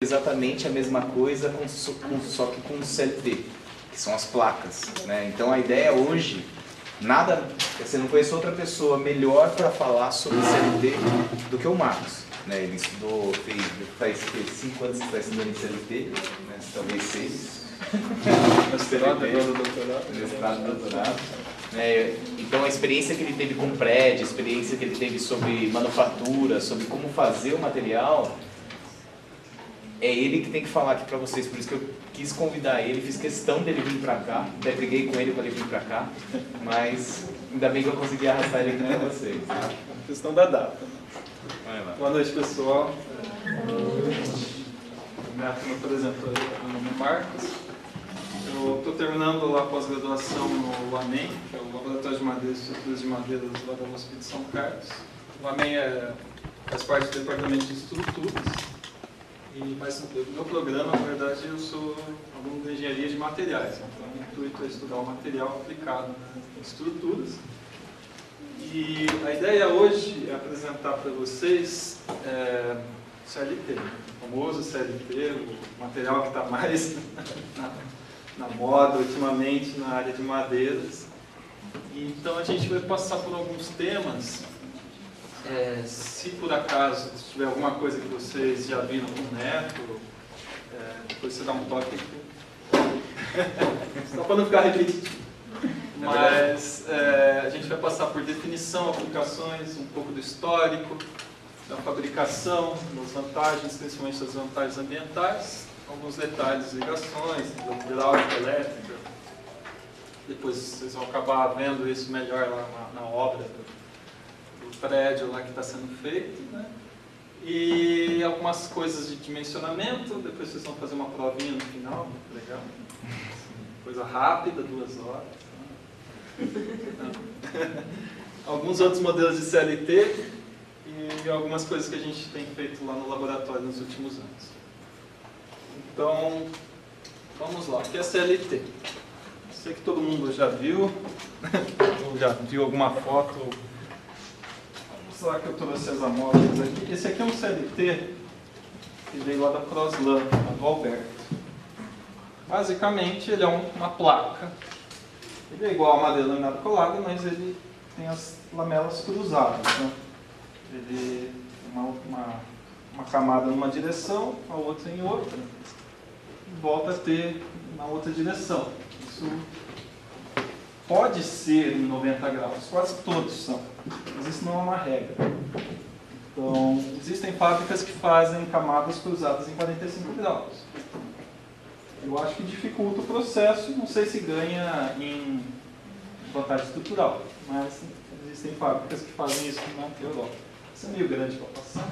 exatamente a mesma coisa, só que com CLT, que são as placas, né? Então a ideia hoje, você não conhece outra pessoa melhor para falar sobre CLT do que o Marcos, né? Ele estudou, faz 5 anos que está estudando em CLT, né? Talvez 6. Mestrado, doutorado. Mestrado, doutorado. Então a experiência que ele teve com prédio, a experiência que ele teve sobre manufatura, sobre como fazer o material, é ele que tem que falar aqui para vocês. Por isso que eu quis convidar ele, fiz questão dele vir para cá, até briguei com ele para ele vir para cá, mas ainda bem que eu consegui arrastar ele aqui para vocês. Tá? Questão da data. Boa noite, pessoal. Me apresentou, meu nome é Marcos. Eu estou terminando lá a pós-graduação no LAMEN, que é o Laboratório de Madeira e Estruturas de Madeira lá da USP de São Carlos. O LAMEN faz parte do Departamento de Estruturas, mas o meu programa, na verdade, eu sou aluno de Engenharia de Materiais, então o intuito é estudar o material aplicado em estruturas. E a ideia hoje é apresentar para vocês CLT, o famoso CLT, o material que está mais na moda ultimamente na área de madeiras. Então a gente vai passar por alguns temas. Se por acaso tiver alguma coisa que vocês já viram com o Neto, depois você dá um toque aqui. Só para não ficar repetitivo. Mas a gente vai passar por definição, aplicações, um pouco do histórico, da fabricação, das vantagens, principalmente das vantagens ambientais, alguns detalhes, ligações, hidráulica, elétrica. Depois vocês vão acabar vendo isso melhor lá na obra do prédio lá que está sendo feito, né? E algumas coisas de dimensionamento. Depois vocês vão fazer uma provinha no final, legal. Coisa rápida, 2 horas. Alguns outros modelos de CLT e algumas coisas que a gente tem feito lá no laboratório nos últimos anos. Então, vamos lá. O que é CLT? Sei que todo mundo já viu, ou já viu alguma foto. Vamos lá que eu trouxe as amostras aqui. Esse aqui é um CLT que veio lá da Croslan, do Alberto. Basicamente, ele é uma placa. Ele é igual a madeira laminada colada, mas ele tem as lamelas cruzadas. Né? Ele tem uma camada numa direção, a outra em outra, e volta a ter na outra direção. Isso pode ser em 90 graus, quase todos são, mas isso não é uma regra. Então, existem fábricas que fazem camadas cruzadas em 45 graus. Eu acho que dificulta o processo, não sei se ganha em vantagem estrutural, mas existem fábricas que fazem isso na Europa. Isso é meio grande para passar.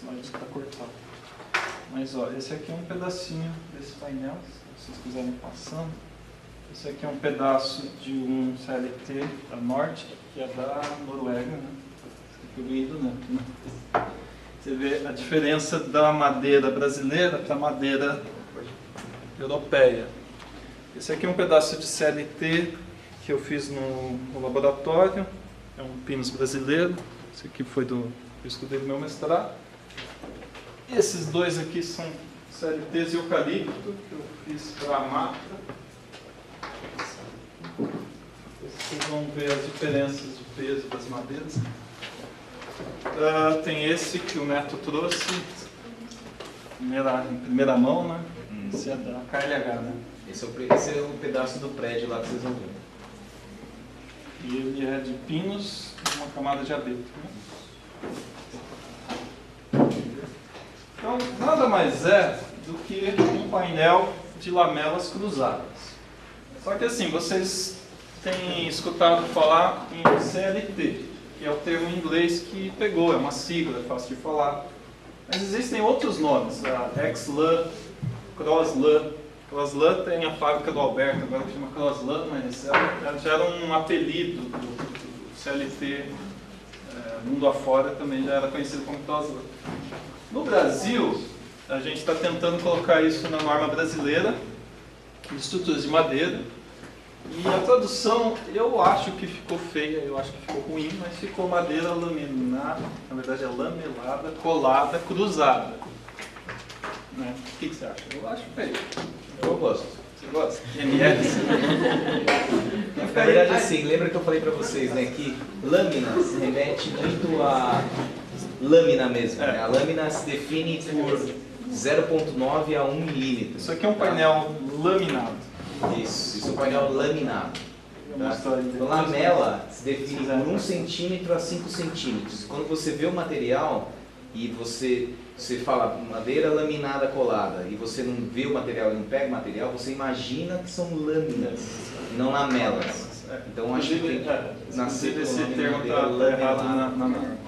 Senão isso está cortado. Mas olha, esse aqui é um pedacinho desse painel, se vocês quiserem passando. Esse aqui é um pedaço de um CLT da Norte, que é da Noruega, né? Esse aqui é o né? Você vê a diferença da madeira brasileira para a madeira europeia. Esse aqui é um pedaço de CLT que eu fiz no laboratório. É um pinus brasileiro. Esse aqui foi eu estudei no meu mestrado. Esses dois aqui são CLTs de eucalipto que eu fiz para a mata. Vocês vão ver as diferenças de peso das madeiras. Tem esse que o Neto trouxe em primeira mão, né? Esse é da KLH, né? Esse é o pedaço do prédio lá que vocês vão ver. E ele é de pinos e uma camada de abeto, né? Então, nada mais é do que um painel de lamelas cruzadas. Só que assim, vocês têm escutado falar em CLT, que é o termo em inglês que pegou, é uma sigla, é fácil de falar. Mas existem outros nomes, a XLAN, CrossLAN. CrossLAN tem a fábrica do Alberto, agora que chama CrossLAN, mas ela já era um apelido do CLT, mundo afora também já era conhecido como CrossLAN. No Brasil, a gente está tentando colocar isso na norma brasileira, de estruturas de madeira, E a tradução, eu acho que ficou feia, eu acho que ficou ruim, mas ficou madeira laminada, na verdade é lamelada, colada, cruzada. Né? O que você acha? Eu acho feio. Eu gosto. Você gosta? MS? Na verdade, assim, lembra que eu falei para vocês, né, que lâmina se remete muito a lâmina mesmo. Né? A lâmina se define por 0,9 a 1 milímetro. Isso aqui é um painel laminado. Isso é um painel laminado. Tá? Então, lamela se define por 1 centímetro a 5 centímetros. Quando você vê o material e você fala madeira laminada colada e você não vê o material e não pega o material, você imagina que são lâminas, não lamelas. Então acho que nascer esse termo está errado na norma.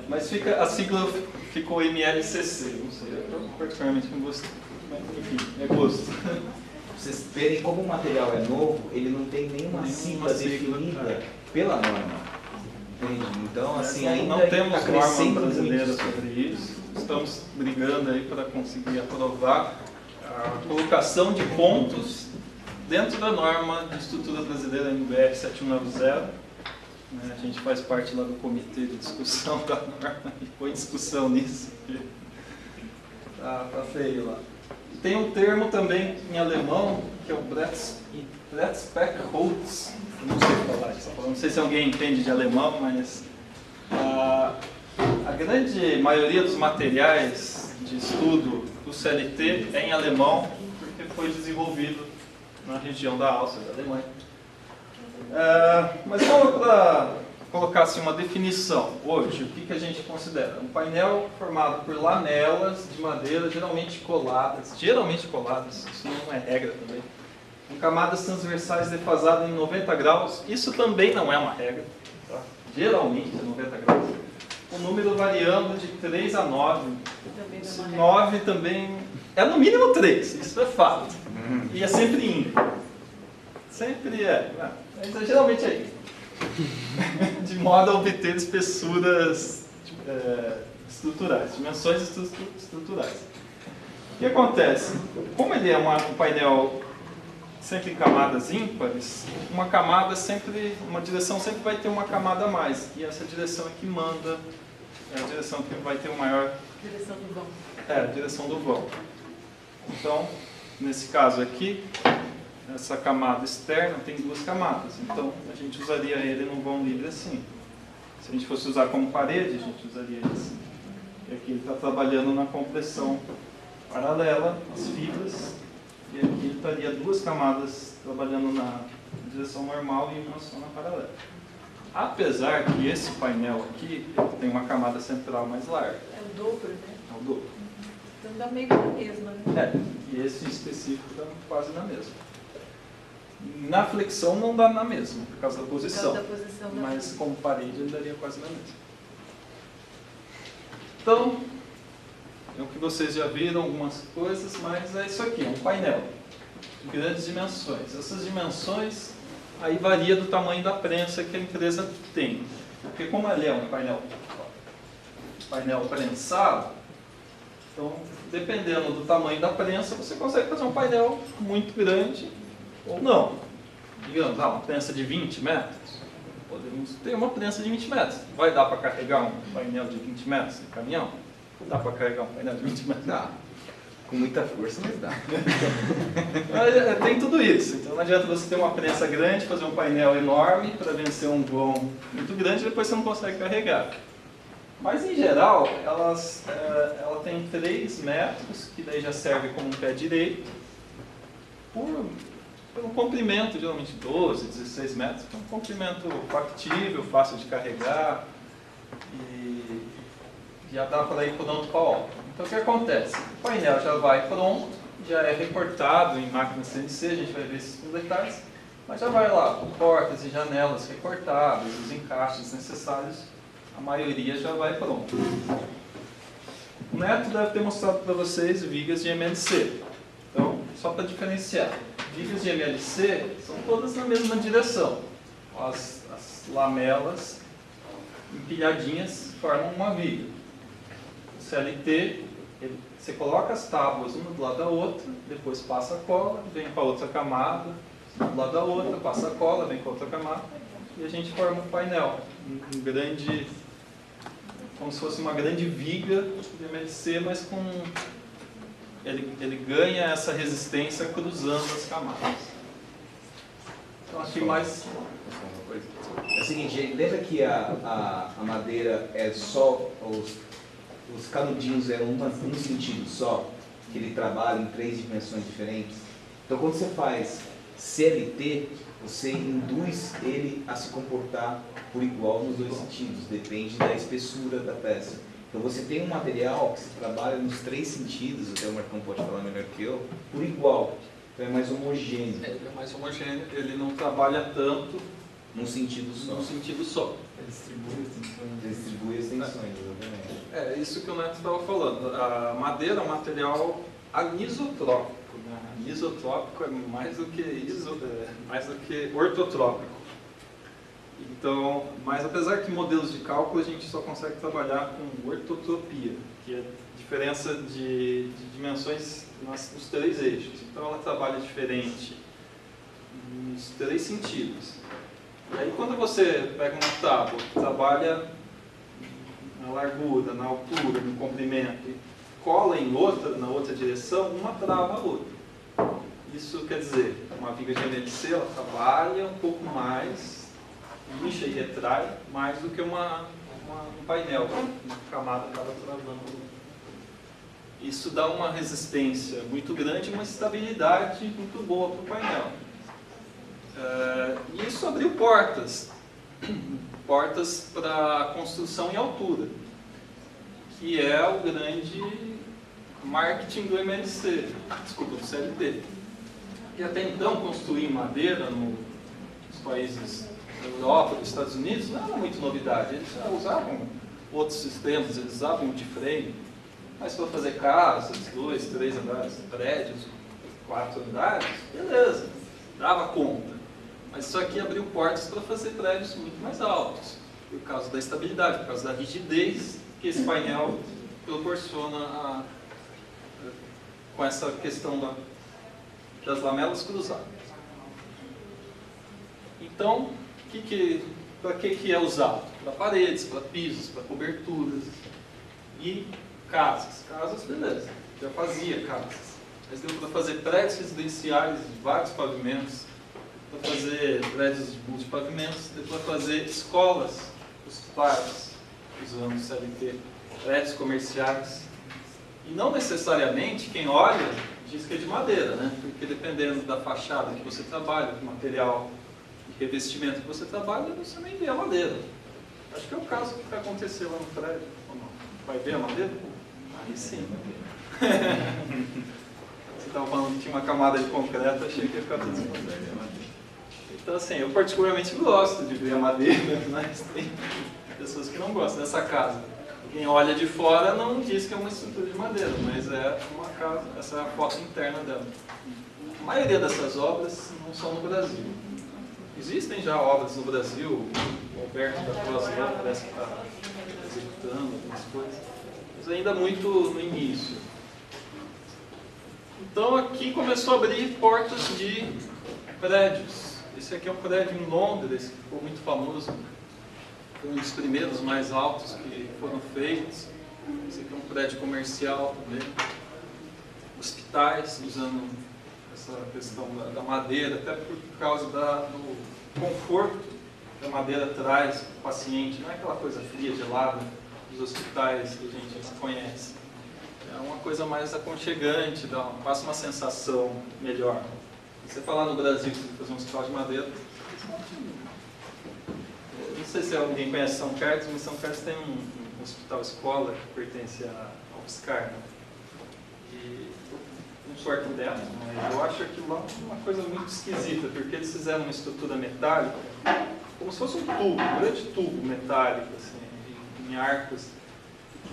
Mas a sigla ficou MLCC, não sei, eu particularmente não gostei, mas enfim, é gosto. Vocês verem como o material é novo, ele não tem nenhuma sigla definida pela norma. Entende? Então, assim, ainda não temos tá norma brasileira sobre isso. Estamos brigando aí para conseguir aprovar a colocação de pontos dentro da norma de estrutura brasileira NBR 7190. A gente faz parte lá do comitê de discussão da norma e põe discussão nisso. Tá feio lá. Tem um termo também em alemão que é o Brettspec-Holz. Não sei falar isso, não sei se alguém entende de alemão, mas a grande maioria dos materiais de estudo do CLT é em alemão, porque foi desenvolvido na região da Áustria, da Alemanha. Mas vamos para colocar assim, uma definição. Hoje, o que a gente considera? Um painel formado por lamelas de madeira, geralmente coladas, isso não é regra também, com camadas transversais defasadas em 90 graus, isso também não é uma regra, tá? Geralmente é 90 graus, o número variando de 3 a 9, 9 também é no mínimo 3, isso é fato, e é sempre ímpar, sempre mas geralmente é isso, de modo a obter espessuras estruturais, dimensões estruturais. O que acontece? Como ele é um painel sempre em camadas ímpares, uma direção sempre vai ter uma camada a mais. E essa direção é que manda, é a direção que vai ter o maior... Direção do vão. A direção do vão. Então, nesse caso aqui, essa camada externa tem 2 camadas. Então, a gente usaria ele num vão livre assim. Se a gente fosse usar como parede, a gente usaria ele assim. E aqui ele está trabalhando na compressão paralela, as fibras. E aqui ele estaria 2 camadas trabalhando na direção normal e uma só na paralela. Apesar que esse painel aqui tem uma camada central mais larga. É o dobro, né? É o dobro. Então dá meio que na mesma, né? E esse específico está quase na mesma. Na flexão não dá na mesma, por causa da posição. Por causa da posição da mas como parede ele daria quase na mesma. Então, é o que vocês já viram algumas coisas, mas é isso aqui, é um painel de grandes dimensões. Essas dimensões aí varia do tamanho da prensa que a empresa tem. Porque como ele é um painel prensado, então dependendo do tamanho da prensa, você consegue fazer um painel muito grande ou não. Digamos, uma prensa de 20 metros. Podemos ter uma prensa de 20 metros. Vai dar para carregar um painel de 20 metros de caminhão? Dá para carregar um painel de 20 metros? Dá. Com muita força, mas dá. Mas, tem tudo isso. Então não adianta você ter uma prensa grande, fazer um painel enorme para vencer um vão muito grande e depois você não consegue carregar. Mas em geral, ela tem 3 metros, que daí já serve como um pé direito, pelo comprimento, geralmente 12, 16 metros, que é um comprimento factível, fácil de carregar e já dá para ir pronto para a obra. Então o que acontece? O painel já vai pronto, já é recortado em máquina CNC, a gente vai ver esses detalhes, mas já vai lá com portas e janelas recortadas, os encaixes necessários, a maioria já vai pronto. O Neto deve ter mostrado para vocês vigas de MLC. Então, só para diferenciar, vigas de MLC são todas na mesma direção. As lamelas empilhadinhas formam uma viga. O CLT Você coloca as tábuas uma do lado da outra, depois passa a cola, vem para outra camada, do lado da outra, passa a cola, vem para outra camada, e a gente forma um painel, um grande, como se fosse uma grande viga de MLC, mas com ele ganha essa resistência cruzando as camadas. Então aqui mais... É o seguinte, lembra que a madeira é só, os canudinhos eram um sentido só, que ele trabalha em 3 dimensões diferentes? Então quando você faz CLT, você induz ele a se comportar por igual nos 2 sentidos, depende da espessura da peça. Então você tem um material que se trabalha nos 3 sentidos, até o Marcão pode falar melhor que eu, por igual. Então é mais homogêneo. Ele é mais homogêneo, ele não trabalha tanto num sentido só. num sentido só. Ele distribui as tensões. Distribui as tensões, exatamente. É isso que o Neto estava falando. A madeira é um material anisotrópico. Né? Anisotrópico é mais do que ortotrópico. Então, mas apesar que modelos de cálculo a gente só consegue trabalhar com ortotropia, que é a diferença de dimensões nos 3 eixos. Então ela trabalha diferente nos 3 sentidos. E aí quando você pega uma tábua que trabalha na largura, na altura, no comprimento, e cola em outra, na outra direção, uma trava a outra. Isso quer dizer, uma viga de MLC, ela trabalha um pouco mais, incha e retrai, mais do que um painel, uma camada acaba travando. Isso dá uma resistência muito grande e uma estabilidade muito boa para o painel. E isso abriu portas para construção em altura, que é o grande marketing do MLC, desculpa, do CLT. E até então construir em madeira nos países da Europa, dos Estados Unidos, não era muito novidade. Eles já usavam outros sistemas, eles usavam multiframe, mas para fazer casas, 2, 3 andares, prédios, 4 andares, beleza, dava conta. Mas isso aqui abriu portas para fazer prédios muito mais altos, por causa da estabilidade, por causa da rigidez que esse painel proporciona com essa questão das lamelas cruzadas. Então, para que é usado? Para paredes, para pisos, para coberturas e casas. Casas, beleza, já fazia casas. Mas deu para fazer prédios residenciais de vários pavimentos, para fazer prédios multipavimentos, deu para fazer escolas hospitalares, usando o CLT, prédios comerciais. E não necessariamente quem olha diz que é de madeira, né? Porque dependendo da fachada que você trabalha, do material de revestimento que você trabalha, você nem vê a madeira. Acho que é o caso que vai acontecer lá no prédio. Ou não? Vai ver a madeira? Aí sim. Você estava falando que tinha uma camada de concreto, achei que ia ficar tudo desmontado. Então, assim, eu particularmente gosto de ver a madeira, mas tem pessoas que não gostam dessa casa. Quem olha de fora não diz que é uma estrutura de madeira, mas é uma casa, essa é a foto interna dela. A maioria dessas obras não são no Brasil. Existem já obras no Brasil, o Alberto da Costa parece que está executando algumas coisas, mas ainda muito no início. Então aqui começou a abrir portas de prédios. Esse aqui é um prédio em Londres, que ficou muito famoso. Foi um dos primeiros mais altos que foram feitos. Esse aqui é um prédio comercial também. Hospitais, usando essa questão da madeira, até por causa do conforto que a madeira traz para o paciente. Não é aquela coisa fria, gelada dos hospitais que a gente conhece. É uma coisa mais aconchegante, passa uma sensação melhor. Se você falar no Brasil que você fazer um hospital de madeira, não sei se alguém conhece São Carlos, mas São Carlos tem um hospital escola que pertence ao UFSCar, né? E com sorte dela, mas eu acho aquilo lá uma coisa muito esquisita, porque eles fizeram uma estrutura metálica, como se fosse um tubo, um grande tubo metálico, assim, em arcos.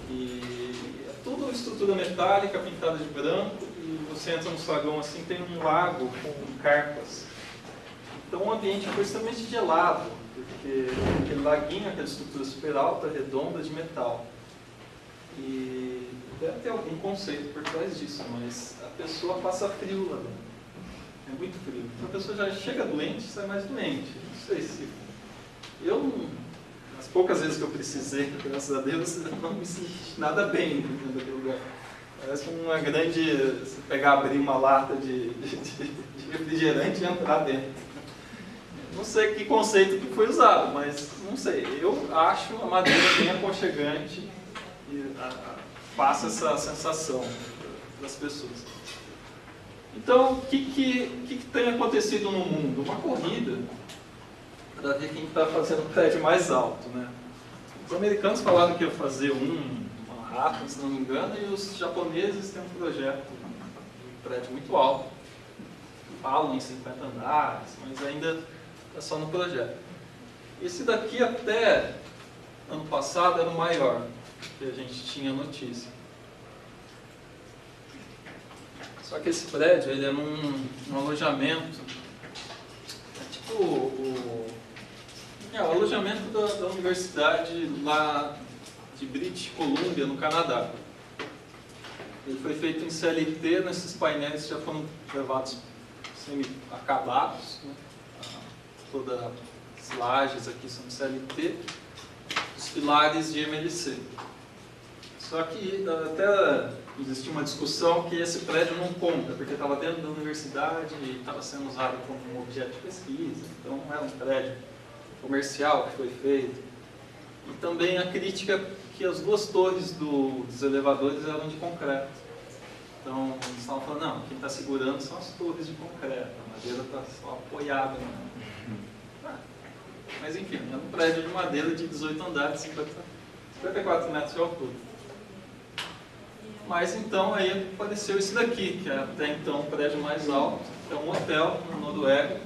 E é tudo estrutura metálica pintada de branco, e você entra no saguão assim, tem um lago com carpas. Então o ambiente foi extremamente gelado, porque aquele laguinho, aquela estrutura super alta, redonda, de metal. E deve ter algum conceito por trás disso, mas a pessoa passa frio lá dentro. É muito frio. Então a pessoa já chega doente, sai mais doente. Não sei se... Eu não... As poucas vezes que eu precisei, graças a Deus, eu não me senti nada bem naquele lugar. Parece uma grande... Você pegar, abrir uma lata de refrigerante e entrar dentro. Não sei que conceito que foi usado, mas não sei. Eu acho a madeira bem aconchegante e passa essa sensação das pessoas. Então, o que tem acontecido no mundo? Uma corrida para ver quem está fazendo o prédio mais alto, né? Os americanos falaram que iam fazer um Manhattan, se não me engano, e os japoneses têm um projeto de um prédio muito alto. Falam em 50 andares, mas ainda está só no projeto. Esse daqui até ano passado era o maior que a gente tinha notícia. Só que esse prédio, ele é num alojamento, é tipo o alojamento da universidade lá de British Columbia, no Canadá. Ele foi feito em CLT, nesses painéis já foram levados semi-acabados, né? Todas as lajes aqui são de CLT, os pilares de MLC. Só que até existia uma discussão que esse prédio não conta, porque estava dentro da universidade e estava sendo usado como um objeto de pesquisa, então não era um prédio comercial que foi feito. E também a crítica que as duas torres dos elevadores eram de concreto. Então eles estavam falando, não, quem está segurando são as torres de concreto, a madeira está só apoiada. Né? Mas enfim, é um prédio de madeira de 18 andares, 54 metros de altura. Mas então aí apareceu esse daqui, que é até então o prédio mais alto, que é um hotel na Noruega,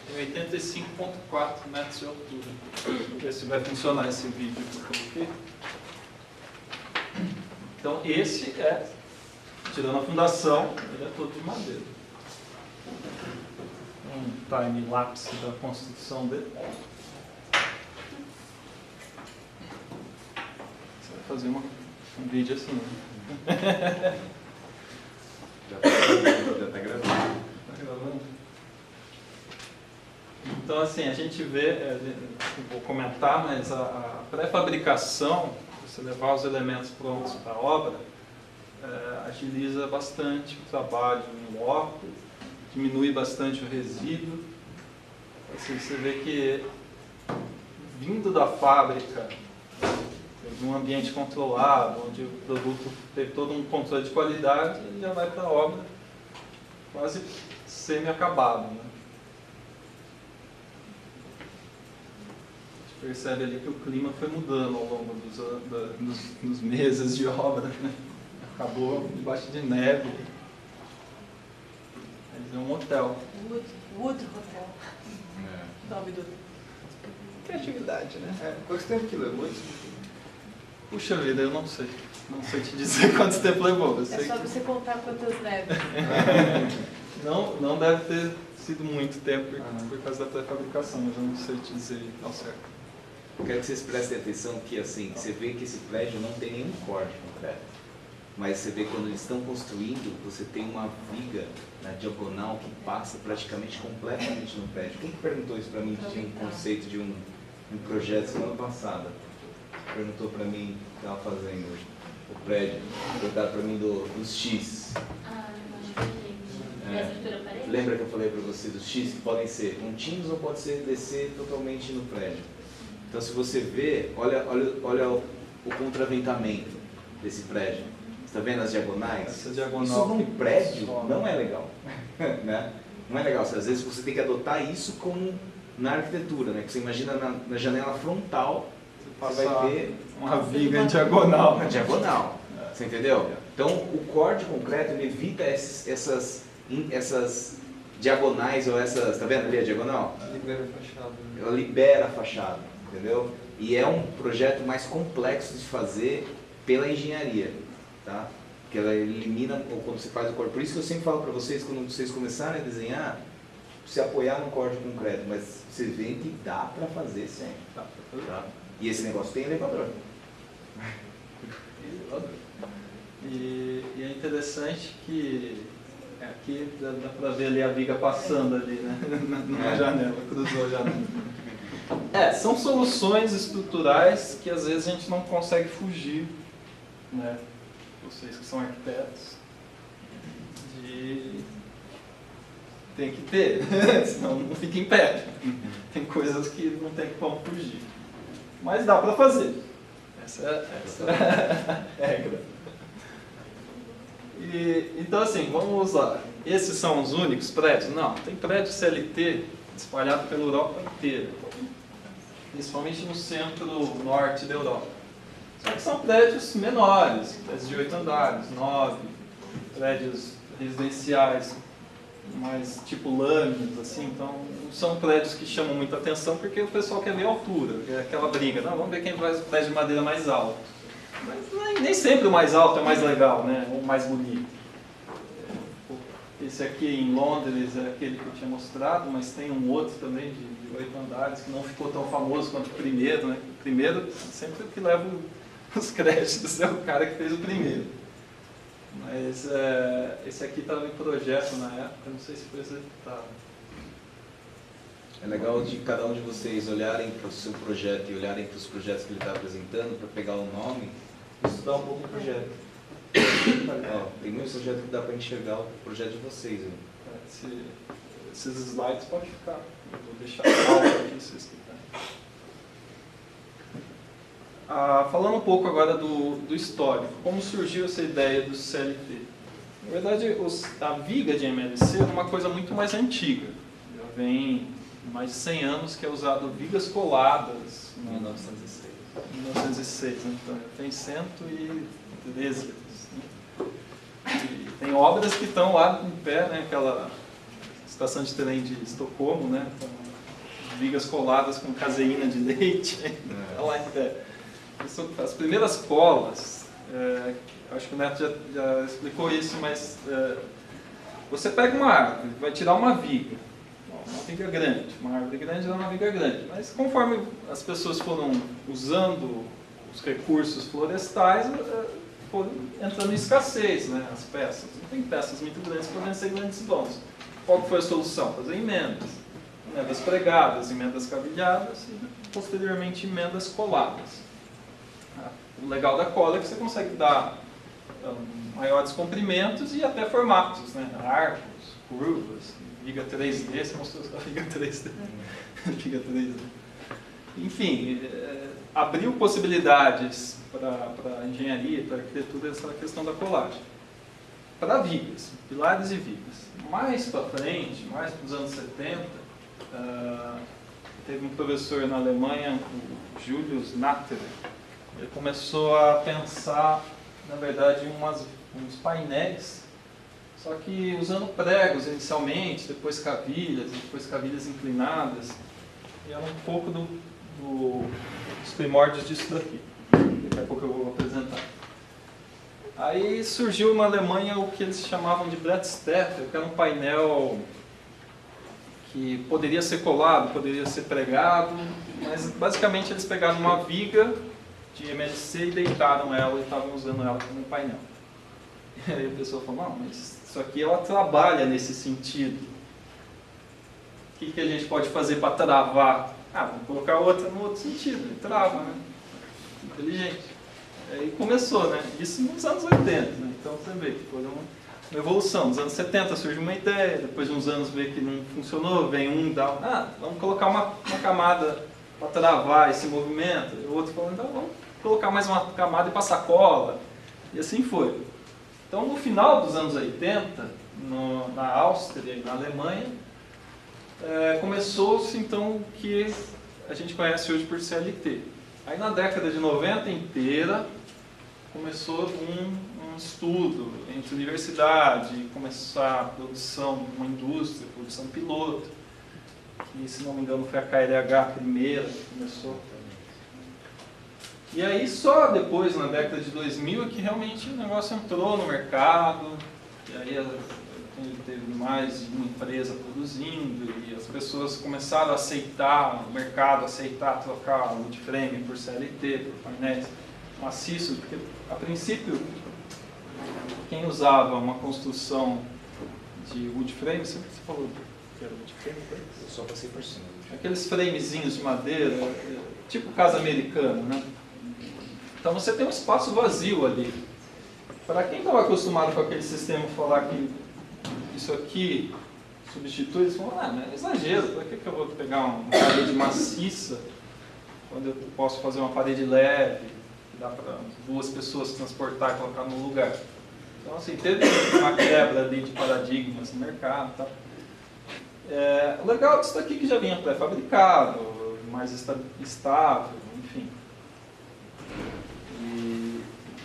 tem 85,4 metros de altura. Vamos ver se vai funcionar esse vídeo que eu coloquei. Então esse é, tirando a fundação, ele é todo de madeira. Um time-lapse da construção dele. Você vai fazer um vídeo assim, né? Já está gravando. Tá gravando? Então, assim, a gente vê, vou comentar, mas a pré-fabricação, você levar os elementos prontos para a obra, agiliza bastante o trabalho no loco, diminui bastante o resíduo. Assim, você vê que, vindo da fábrica, num ambiente controlado, onde o produto teve todo um controle de qualidade, ele já vai para a obra quase semi-acabado. Né? A gente percebe ali que o clima foi mudando ao longo dos meses de obra. Né? Acabou debaixo de neve. Mas é um hotel. Wood Hotel. Nome do... Criatividade, né? Quanto tempo que levou isso? Puxa vida, eu não sei. Não sei te dizer quanto tempo levou. Eu sei É só você contar quantas neves. Não deve ter sido muito tempo por causa da pré-fabricação, mas eu não sei te dizer ao certo. Eu quero que vocês prestem atenção que assim, você vê que esse prédio não tem nenhum corte concreto. Mas você vê quando eles estão construindo, você tem uma viga na diagonal que passa praticamente completamente no prédio. Quem que perguntou isso para mim que tinha um conceito de um projeto semana passada? Perguntou para mim que estava fazendo o prédio, perguntaram para mim dos X. Lembra que eu falei para você dos X que podem ser contínuos ou pode ser descer totalmente no prédio? Então se você vê, olha o contraventamento desse prédio. Você está vendo as diagonais? Essa diagonal Isso num prédio não é legal. Né? Não é legal. Às vezes você tem que adotar isso como na arquitetura, né? Que você imagina na janela frontal, você vai ter uma viga em diagonal. Uma diagonal. Você entendeu? Então o corte concreto ele evita essas diagonais ou essas. Está vendo ali a diagonal? Libera a fachada. Ela libera a fachada, entendeu? E é um projeto mais complexo de fazer pela engenharia, tá? Porque ela elimina quando você faz o corte. Por isso que eu sempre falo para vocês, quando vocês começarem a desenhar, se apoiar no corte concreto, mas você vê que dá para fazer sempre. Tá? E esse negócio tem elevador. E é interessante que aqui dá para ver ali a viga passando ali, né? Na janela, cruzou a janela. São soluções estruturais que às vezes a gente não consegue fugir, né? Vocês que são arquitetos, tem que ter, senão não fica em pé. Tem coisas que não tem como fugir. Mas dá para fazer. Essa é a regra. Então assim, vamos lá. Esses são os únicos prédios? Não, tem prédio CLT espalhado pela Europa inteira. Principalmente no centro-norte da Europa. Só que são prédios menores, prédios de 8 andares, 9, prédios residenciais, mais tipo lâminas, assim. Então, são prédios que chamam muita atenção porque o pessoal quer ver a altura, é aquela briga. Não, vamos ver quem faz o prédio de madeira mais alto. Mas nem sempre o mais alto é mais legal, né? Ou mais bonito. Esse aqui em Londres é aquele que eu tinha mostrado, mas tem um outro também de 8 andares que não ficou tão famoso quanto o primeiro, né? O primeiro, sempre o que leva os créditos é o cara que fez o primeiro. Mas esse aqui estava em projeto na época, não sei se foi executado. É legal de cada um de vocês olharem para o seu projeto e olharem para os projetos que ele está apresentando, para pegar o nome e estudar um pouco o projeto. Tem muitos projetos que dá para enxergar o projeto de vocês. Né? Esses slides podem ficar. Eu vou deixar alto aqui se vocês quiserem. Falando um pouco agora do histórico, como surgiu essa ideia do CLT? Na verdade, a viga de MLC é uma coisa muito mais antiga. Já vem mais de 100 anos que é usado vigas coladas. 1906. 1906, então tem 113. E tem obras que estão lá em pé, né? Aquela estação de trem de Estocolmo, né? Então, vigas coladas com caseína de leite, está lá em pé. As primeiras colas, acho que o Neto já explicou isso, mas você pega uma árvore, vai tirar uma viga grande, uma árvore grande dá uma viga grande, mas conforme as pessoas foram usando os recursos florestais, foram entrando em escassez, né, as peças. Não tem peças muito grandes para vencer grandes dons. Qual foi a solução? Fazer emendas pregadas, emendas cavilhadas e posteriormente emendas coladas. O legal da cola é que você consegue dar maiores comprimentos e até formatos, né? Arcos, curvas, viga 3D, você mostrou a viga 3D. Viga 3D. Enfim, abriu possibilidades para a engenharia, para a arquitetura, essa questão da colagem. Para vigas, pilares e vigas. Mais para frente, mais para os anos 70, teve um professor na Alemanha, o Julius Natter. Ele começou a pensar, na verdade, uns painéis, só que usando pregos inicialmente, depois cavilhas inclinadas, e era um pouco dos primórdios disso daqui. Daqui a pouco eu vou apresentar. Aí surgiu na Alemanha o que eles chamavam de Brettstätte, que era um painel que poderia ser colado, poderia ser pregado, mas basicamente eles pegaram uma viga de MLC e deitaram ela e estavam usando ela como um painel. E aí a pessoa falou, não, mas isso aqui ela trabalha nesse sentido. O que a gente pode fazer para travar? Vamos colocar outra no outro sentido, ele trava, né? Inteligente. Aí começou, né? Isso nos anos 80, né? Então você vê que foi uma evolução. Nos anos 70 surge uma ideia, depois de uns anos vê que não funcionou, vem dá, vamos colocar uma camada para travar esse movimento. E o outro falou, então vamos colocar mais uma camada e passar cola. E assim foi. Então, no final dos anos 80, na Áustria e na Alemanha, começou-se então o que a gente conhece hoje por CLT. Aí na década de 90 inteira, começou um estudo entre universidade, começar a produção de uma indústria, produção piloto, que se não me engano foi a KLH a primeira que começou. E aí só depois, na década de 2000, é que realmente o negócio entrou no mercado, e aí teve mais de uma empresa produzindo, e as pessoas começaram a aceitar, o mercado aceitar trocar o wood frame por CLT, por painéis maciços, porque a princípio quem usava uma construção de wood frame, você falou que era wood frame? Eu só passei por cima. Aqueles framezinhos de madeira, tipo casa americana, né? Então você tem um espaço vazio ali. Para quem estava acostumado com aquele sistema falar que isso aqui substitui, eles falam, mas é exagero, para que eu vou pegar uma parede maciça quando eu posso fazer uma parede leve, que dá para 2 pessoas transportar e colocar no lugar. Então, assim, teve uma quebra ali de paradigmas no mercado. Tá? O legal disso daqui que já vinha pré-fabricado, mais estável, enfim.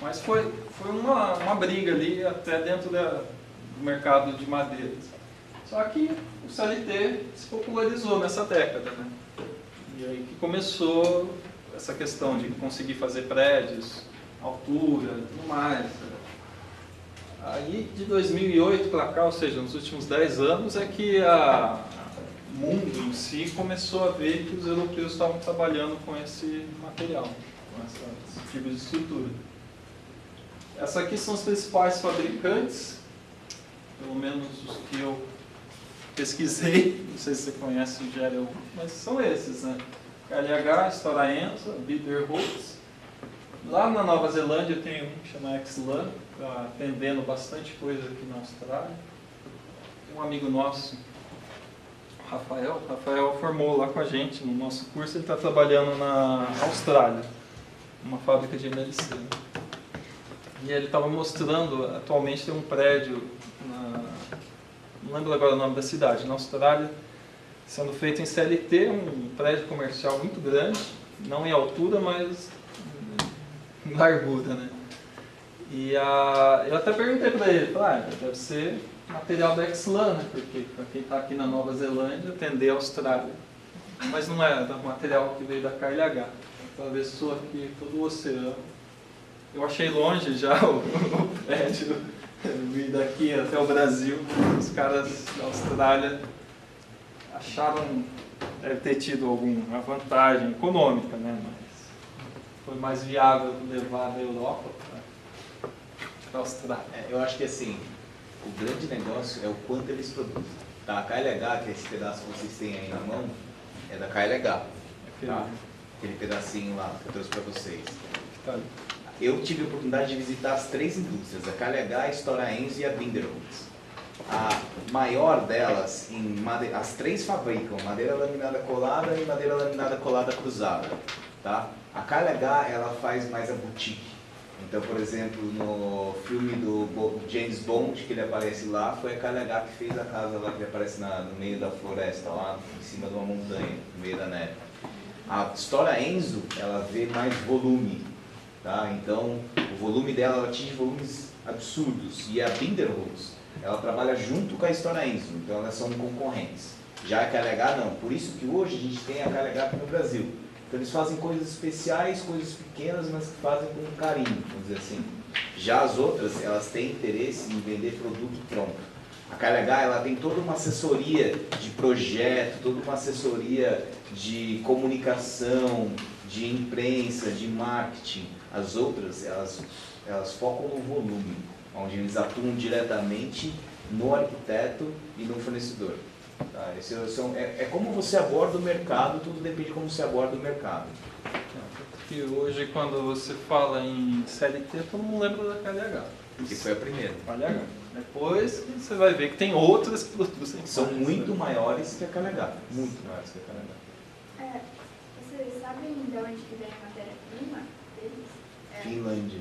Mas foi uma briga ali até dentro do mercado de madeiras. Só que o CLT se popularizou nessa década, né? E aí que começou essa questão de conseguir fazer prédios, altura e tudo mais. Aí de 2008 para cá, ou seja, nos últimos 10 anos, é que o mundo em si começou a ver que os europeus estavam trabalhando com esse material, com esse tipo de estrutura. Essas aqui são os principais fabricantes, pelo menos os que eu pesquisei, não sei se você conhece o Géreo, mas são esses, né? KLH, Stora Enso, Biederholz. Lá na Nova Zelândia tem um que chama Exlan, está vendendo bastante coisa aqui na Austrália. Um amigo nosso, o Rafael formou lá com a gente no nosso curso, ele está trabalhando na Austrália, numa fábrica de MLC. E ele estava mostrando, atualmente tem um prédio, não lembro agora o nome da cidade, na Austrália, sendo feito em CLT, um prédio comercial muito grande, não em altura, mas em largura, né? E eu até perguntei para ele, deve ser material da Exlan, né? Porque para quem está aqui na Nova Zelândia, atender a Austrália. Mas não é material que veio da KLH, atravessou aqui todo o oceano. Eu achei longe já o prédio, vir daqui até o Brasil. Os caras da Austrália acharam, deve ter tido alguma vantagem econômica, né? Mas foi mais viável levar da Europa para a Austrália. Eu acho que assim, o grande negócio é o quanto eles produzem. Tá? A KLH, que é esse pedaço que vocês têm aí na mão, é da KLH. Tá? Aquele pedacinho lá que eu trouxe para vocês. Tá. Eu tive a oportunidade de visitar as 3 indústrias, a KLH, a Stora Enso e a Biederholz. A maior delas, as 3 fabricam madeira laminada colada e madeira laminada colada cruzada. Tá? A KLH ela faz mais a boutique. Então, por exemplo, no filme do James Bond, que ele aparece lá, foi a KLH que fez a casa lá que ele aparece no meio da floresta, lá em cima de uma montanha, no meio da neve. A Stora Enso, ela vê mais volume. Tá? Então, o volume dela ela atinge volumes absurdos. E a Biederholz, ela trabalha junto com a Stora Enso, então elas são concorrentes. Já a KLH não, por isso que hoje a gente tem a KLH aqui no Brasil. Então eles fazem coisas especiais, coisas pequenas, mas que fazem com carinho, vamos dizer assim. Já as outras, elas têm interesse em vender produto pronto. A KLH ela tem toda uma assessoria de projeto, toda uma assessoria de comunicação, de imprensa, de marketing. As outras, elas focam no volume, onde eles atuam diretamente no arquiteto e no fornecedor. Tá? É como você aborda o mercado, tudo depende de como você aborda o mercado. Porque hoje, quando você fala em CLT, todo mundo lembra da KLH. Que foi a primeira. KLH. Depois você vai ver que tem outras que produzem. São muito maiores que a KLH. Muito maiores que a KLH. Vocês sabem de onde que vem a matéria-prima deles? Finlândia.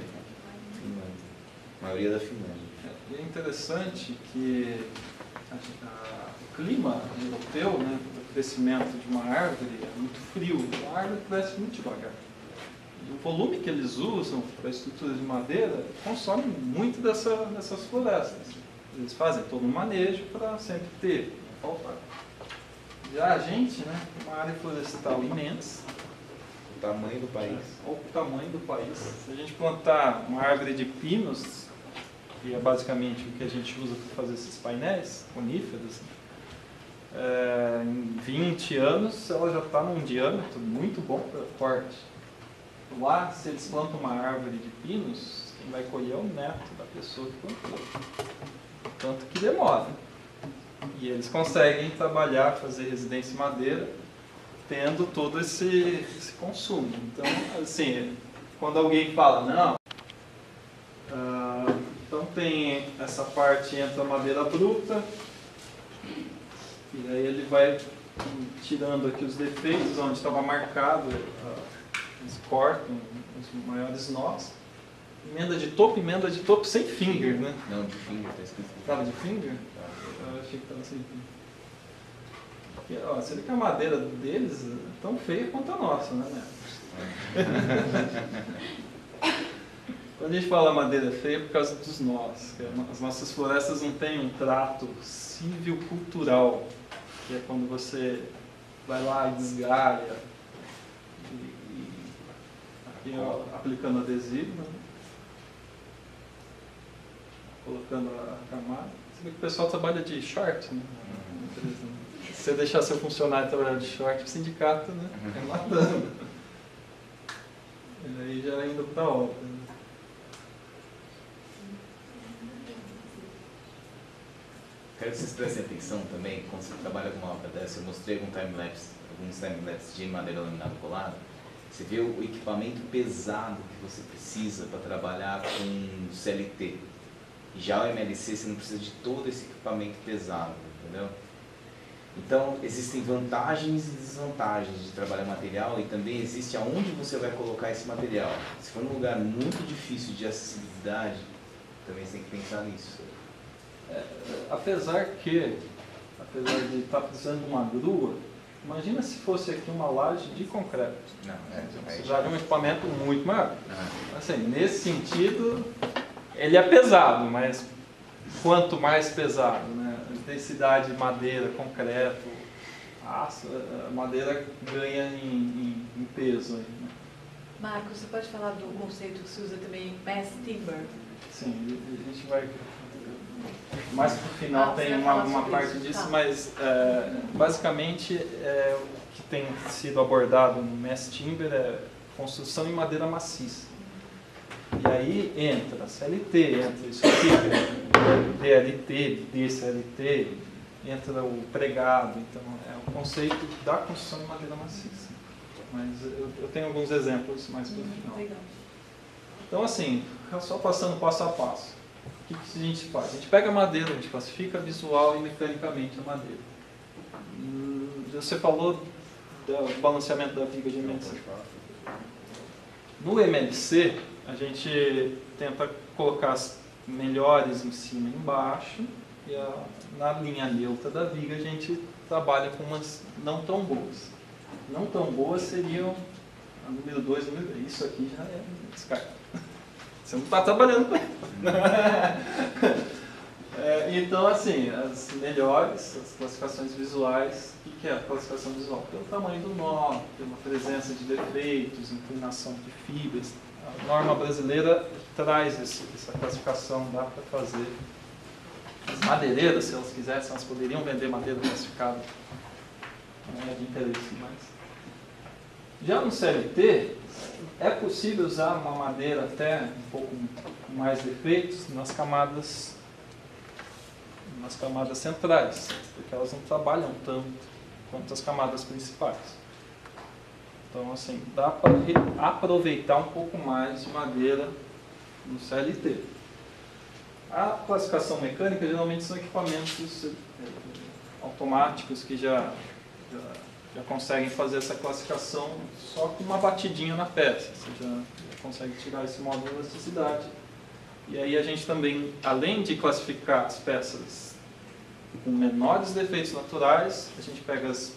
A maioria da Finlândia. É interessante que o clima europeu, né, o crescimento de uma árvore é muito frio. A árvore cresce muito devagar. E o volume que eles usam para a estrutura de madeira consome muito dessas florestas. Eles fazem todo um manejo para sempre ter, não faltar. Já a gente, né, tem uma área florestal imensa. O tamanho do país. Olha o tamanho do país. Se a gente plantar uma árvore de pinos, que é basicamente o que a gente usa para fazer esses painéis coníferos, em 20 anos ela já está num diâmetro muito bom para corte. Lá, se eles plantam uma árvore de pinos, tem quem vai colher é o neto da pessoa que plantou. Tanto que demora. E eles conseguem trabalhar, fazer residência em madeira, tendo todo esse consumo. Então, assim, quando alguém fala, não, então tem essa parte, entra a madeira bruta, e aí ele vai tirando aqui os defeitos, onde estava marcado, eles cortam os maiores nós. Emenda de topo sem finger, né? Não, de finger, tá escrito. Estava de finger? Eu achei que estava sem finger. Porque, ó, você vê que a madeira deles é tão feia quanto a nossa, né? Quando a gente fala madeira feia é por causa dos nós. As nossas florestas não têm um trato silvicultural, que é quando você vai lá e desgalha, aqui, ó, aplicando adesivo, né? Colocando a camada. Você vê que o pessoal trabalha de short, né? Se você deixar seu funcionário trabalhar de short, o sindicato, né? É matando. E aí já indo para a obra. Né? Quero que vocês prestem atenção também, quando você trabalha com uma obra dessa, eu mostrei alguns time-lapse de madeira laminada colada, você vê o equipamento pesado que você precisa para trabalhar com CLT. Já o MLC você não precisa de todo esse equipamento pesado, entendeu? Então, existem vantagens e desvantagens de trabalhar material e também existe aonde você vai colocar esse material. Se for num lugar muito difícil de acessibilidade, também você tem que pensar nisso. Apesar de estar precisando de uma grua, imagina se fosse aqui uma laje de concreto. Não, Precisaria de um equipamento muito maior. Assim, nesse sentido, ele é pesado, mas quanto mais pesado, né? Densidade de madeira, concreto, aço, a madeira ganha em peso. Aí, né? Marcos, você pode falar do conceito que se usa também, mass timber? Sim, a gente vai... Mais para o final tem uma parte disso, tá. Mas basicamente o que tem sido abordado no mass timber é construção em madeira maciça. E aí entra CLT, entra isso aqui, DLT, DCLT, entra o pregado, então é o conceito da construção em madeira maciça. Mas eu tenho alguns exemplos mais para o final. Legal. Então assim, só passando passo a passo. O que a gente faz? A gente pega a madeira, a gente classifica visual e mecanicamente a madeira. Você falou do balanceamento da viga de MLC. No MLC, a gente tenta colocar as melhores em cima e embaixo, e na linha neutra da viga a gente trabalha com umas não tão boas. Não tão boas seriam a número 2 e número 3. Isso aqui já é descarta. Você não está trabalhando com então, assim, as melhores, as classificações visuais, o que é a classificação visual? Pelo tamanho do nó, pela presença de defeitos, inclinação de fibras. A norma brasileira traz essa classificação, dá para fazer. As madeireiras, se elas quisessem, elas poderiam vender madeira classificada. Não é de interesse, mas... Já no CLT, é possível usar uma madeira até um pouco mais defeitos nas camadas centrais, porque elas não trabalham tanto quanto as camadas principais. Então, assim, dá para aproveitar um pouco mais de madeira no CLT. A classificação mecânica geralmente são equipamentos automáticos que já conseguem fazer essa classificação só com uma batidinha na peça. Você já consegue tirar esse módulo de elasticidade. E aí a gente também, além de classificar as peças com menores defeitos naturais, a gente pega as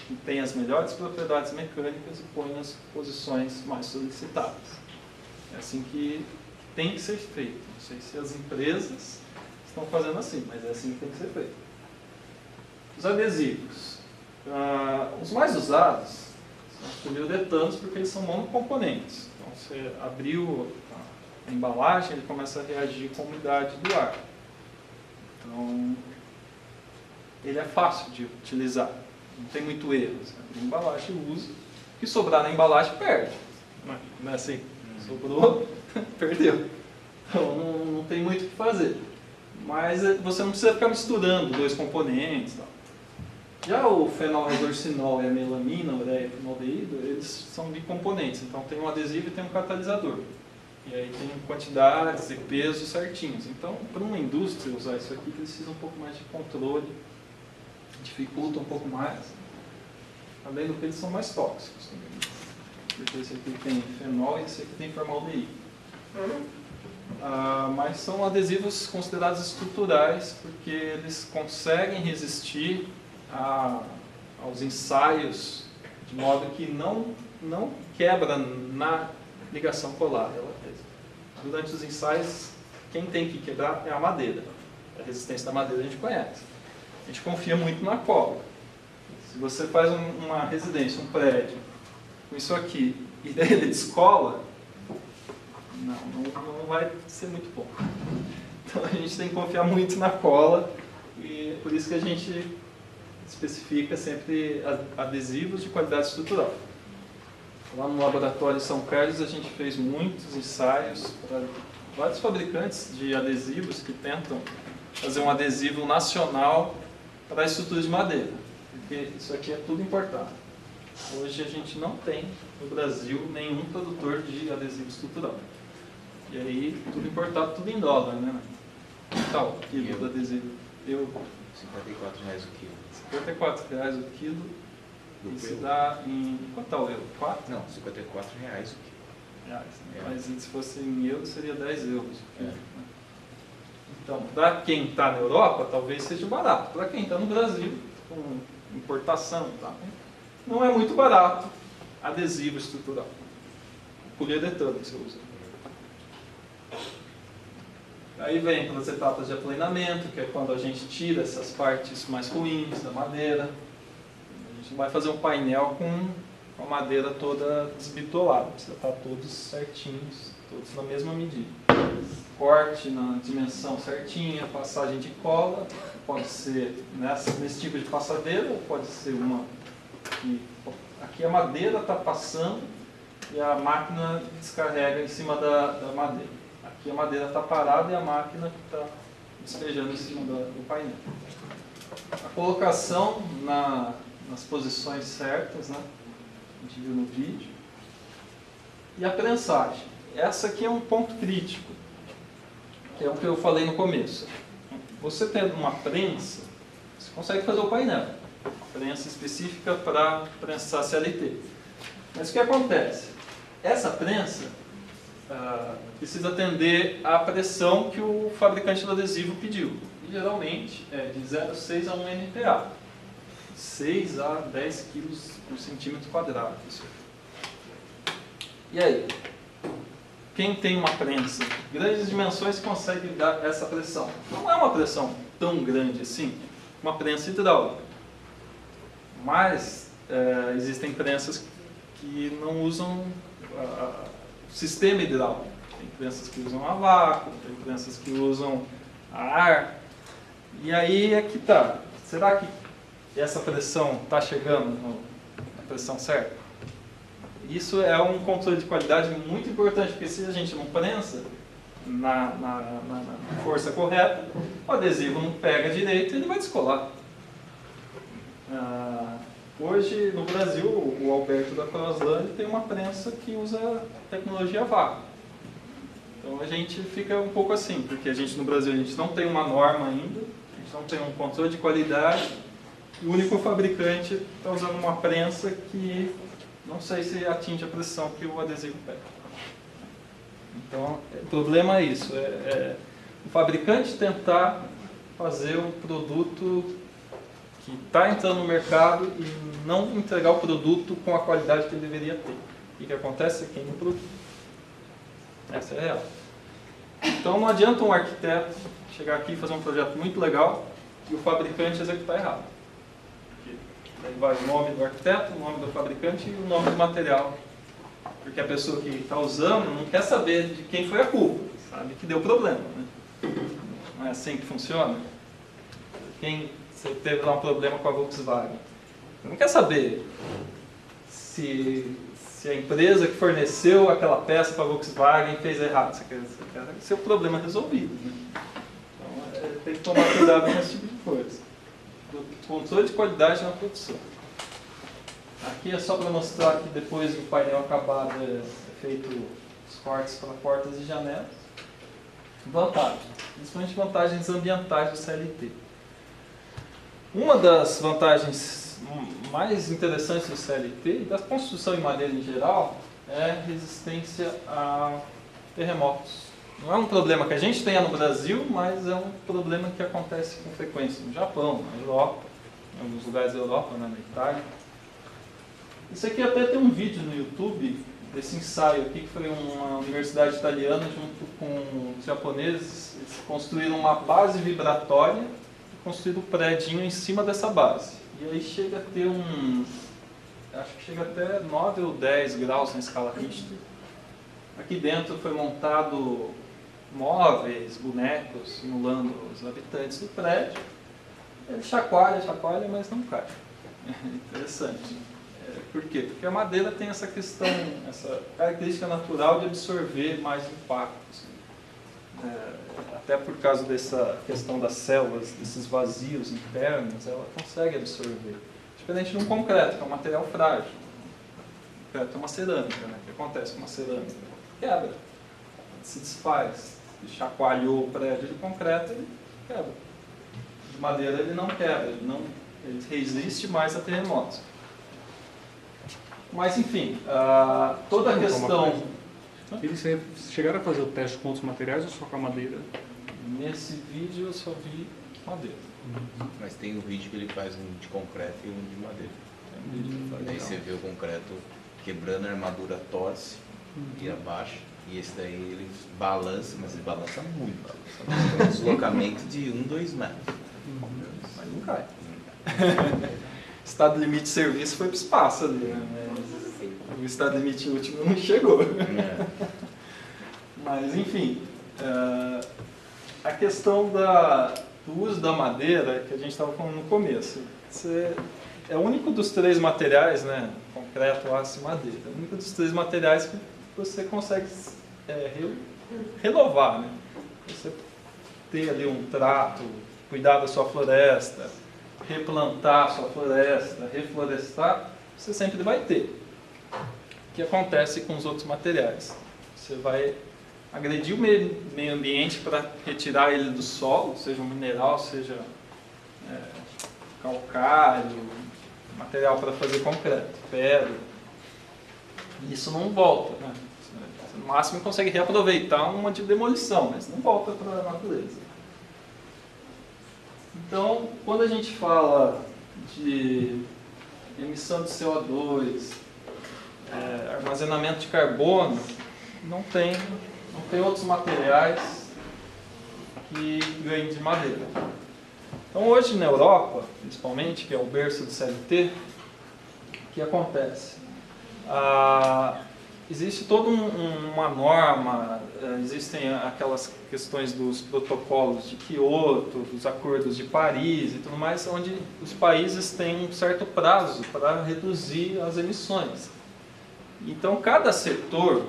que têm as melhores propriedades mecânicas e põe nas posições mais solicitadas. É assim que tem que ser feito. Não sei se as empresas estão fazendo assim, mas é assim que tem que ser feito. Os adesivos. Os mais usados são os poliuretanos porque eles são monocomponentes. Então, você abriu a embalagem, ele começa a reagir com a umidade do ar. Então, ele é fácil de utilizar, não tem muito erro. Você abre a embalagem, usa. O que sobrar na embalagem, perde. Não é assim? Sobrou, perdeu. Então não tem muito o que fazer. Mas você não precisa ficar misturando dois componentes. Tal. Já o fenol resorcinol e a melamina, ureia e formaldeído, eles são bicomponentes. Então tem um adesivo e tem um catalisador. E aí tem quantidades e pesos certinhos. Então, para uma indústria usar isso aqui, precisa um pouco mais de controle, dificulta um pouco mais. Além do que eles são mais tóxicos também. Porque esse aqui tem fenol e esse aqui tem formaldeído. Mas são adesivos considerados estruturais, porque eles conseguem resistir aos ensaios, de modo que não quebra na ligação polar. Durante os ensaios, quem tem que quebrar é a madeira. A resistência da madeira a gente conhece. A gente confia muito na cola. Se você faz uma residência, um prédio, com isso aqui, e daí ele descola, não vai ser muito bom. Então a gente tem que confiar muito na cola, e é por isso que a gente especifica sempre adesivos de qualidade estrutural. Lá no laboratório de São Carlos a gente fez muitos ensaios para vários fabricantes de adesivos que tentam fazer um adesivo nacional para a estrutura de madeira, porque isso aqui é tudo importado. Hoje a gente não tem no Brasil nenhum produtor de adesivo estrutural. E aí tudo importado, tudo em dólar, né? Tal, quilo do adesivo. R$ 54 o quilo. R$ 54 o quilo. Isso dá em... Quanto está o euro? 4? Não, R$ 54 o quilo. Reais, né? Mas se fosse em euros, seria 10 euros. Então, para quem está na Europa, talvez seja barato. Para quem está no Brasil, com importação, tá? Não é muito barato adesivo estrutural. Poliuretano que você usa. Aí vem para as etapas de aplanamento, que é quando a gente tira essas partes mais ruins da madeira. A gente não vai fazer um painel com a madeira toda desbitolada, precisa estar todos certinhos, todos na mesma medida. Corte na dimensão certinha, passagem de cola, pode ser nesse tipo de passadeira, ou pode ser uma que aqui a madeira está passando e a máquina descarrega em cima da madeira. Aqui a madeira está parada e a máquina está despejando em cima do painel. A colocação nas posições certas, né? A gente viu no vídeo. E a prensagem. Essa aqui é um ponto crítico, que é o que eu falei no começo. Você tendo uma prensa, você consegue fazer o painel. Prensa específica para prensar CLT. Mas o que acontece? Essa prensa precisa atender à pressão que o fabricante do adesivo pediu. E geralmente é de 0,6 a 1 NPa. 6 a 10 kg por centímetro quadrado. E aí? Quem tem uma prensa de grandes dimensões consegue dar essa pressão. Não é uma pressão tão grande assim, uma prensa hidráulica. Mas existem prensas que não usam sistema hidráulico. Tem prensas que usam a vácuo, tem prensas que usam a ar. E aí é que está. Será que essa pressão está chegando na pressão certa? Isso é um controle de qualidade muito importante, porque se a gente não prensa na força correta, o adesivo não pega direito e ele vai descolar. Hoje, no Brasil, o Alberto da Crosland tem uma prensa que usa tecnologia vácuo. Então a gente fica um pouco assim, porque a gente no Brasil a gente não tem uma norma ainda, a gente não tem um controle de qualidade, e o único fabricante está usando uma prensa que não sei se atinge a pressão que o adesivo pega. Então, o problema é isso, o fabricante tentar fazer um produto que está entrando no mercado e não entregar o produto com a qualidade que ele deveria ter. E o que acontece é que queima o produto. Essa é a real. Então não adianta um arquiteto chegar aqui e fazer um projeto muito legal e o fabricante executar errado. Aí vai o nome do arquiteto, o nome do fabricante e o nome do material. Porque a pessoa que está usando não quer saber de quem foi a culpa, sabe que deu problema. Né? Não é assim que funciona? Você teve lá um problema com a Volkswagen. Você não quer saber se se a empresa que forneceu aquela peça para a Volkswagen fez errado. Você quer ser o problema resolvido. Né? Então, tem que tomar cuidado com esse tipo de coisa. Controle de qualidade na produção. Aqui é só para mostrar que depois do painel acabado é feito os cortes para portas e janelas. Vantagens, principalmente vantagens ambientais do CLT. Uma das vantagens mais interessantes do CLT e da construção em madeira em geral é a resistência a terremotos. Não é um problema que a gente tenha no Brasil, mas é um problema que acontece com frequência no Japão, na Europa, em alguns lugares da Europa, né, na Itália. Isso aqui até tem um vídeo no YouTube desse ensaio aqui, que foi uma universidade italiana junto com os japoneses. Eles construíram uma base vibratória e construíram um predinho em cima dessa base. E aí chega a ter acho que chega até 9 ou 10 graus na escala Richter. Aqui dentro foi montado móveis, bonecos, simulando os habitantes do prédio. Ele chacoalha, mas não cai. Interessante. Por quê? Porque a madeira tem essa questão, essa característica natural de absorver mais impactos. Até por causa dessa questão das células, desses vazios internos, ela consegue absorver. Diferente de um concreto, que é um material frágil. O concreto é uma cerâmica, né? O que acontece com uma cerâmica? Quebra, se desfaz. Se chacoalhou o prédio de concreto, ele quebra. De madeira ele não quebra, ele resiste mais a terremotos. Mas, enfim, toda a questão... Eles chegaram a fazer o teste com outros materiais ou só com a madeira? Nesse vídeo eu só vi madeira. Mas tem um vídeo que ele faz um de concreto e um de madeira. Daí você vê o concreto quebrando a armadura, torce e abaixa. E esse daí ele balança, mas ele balança muito. Tem um deslocamento de 2 metros. Mas não cai. Estado limite de serviço foi para o espaço ali, né? O estado limite último não chegou. Mas, enfim, a questão do uso da madeira, que a gente estava falando no começo, é o único dos 3 materiais, né? Concreto, aço e madeira, é o único dos 3 materiais que você consegue renovar, né? Você ter ali um trato, cuidar da sua floresta, replantar a sua floresta, reflorestar, você sempre vai ter. O que acontece com os outros materiais? Você vai agredir o meio ambiente para retirar ele do solo, seja um mineral, seja calcário, material para fazer concreto, pedra. Isso não volta, né? Você, no máximo consegue reaproveitar uma de demolição, mas não volta para a natureza. Então, quando a gente fala de emissão de CO2, armazenamento de carbono, não tem outros materiais que ganhem de madeira. Então, hoje na Europa, principalmente, que é o berço do CLT, o que acontece? Existe toda uma norma, existem aquelas questões dos protocolos de Kyoto, dos acordos de Paris e tudo mais, onde os países têm um certo prazo para reduzir as emissões. Então, cada setor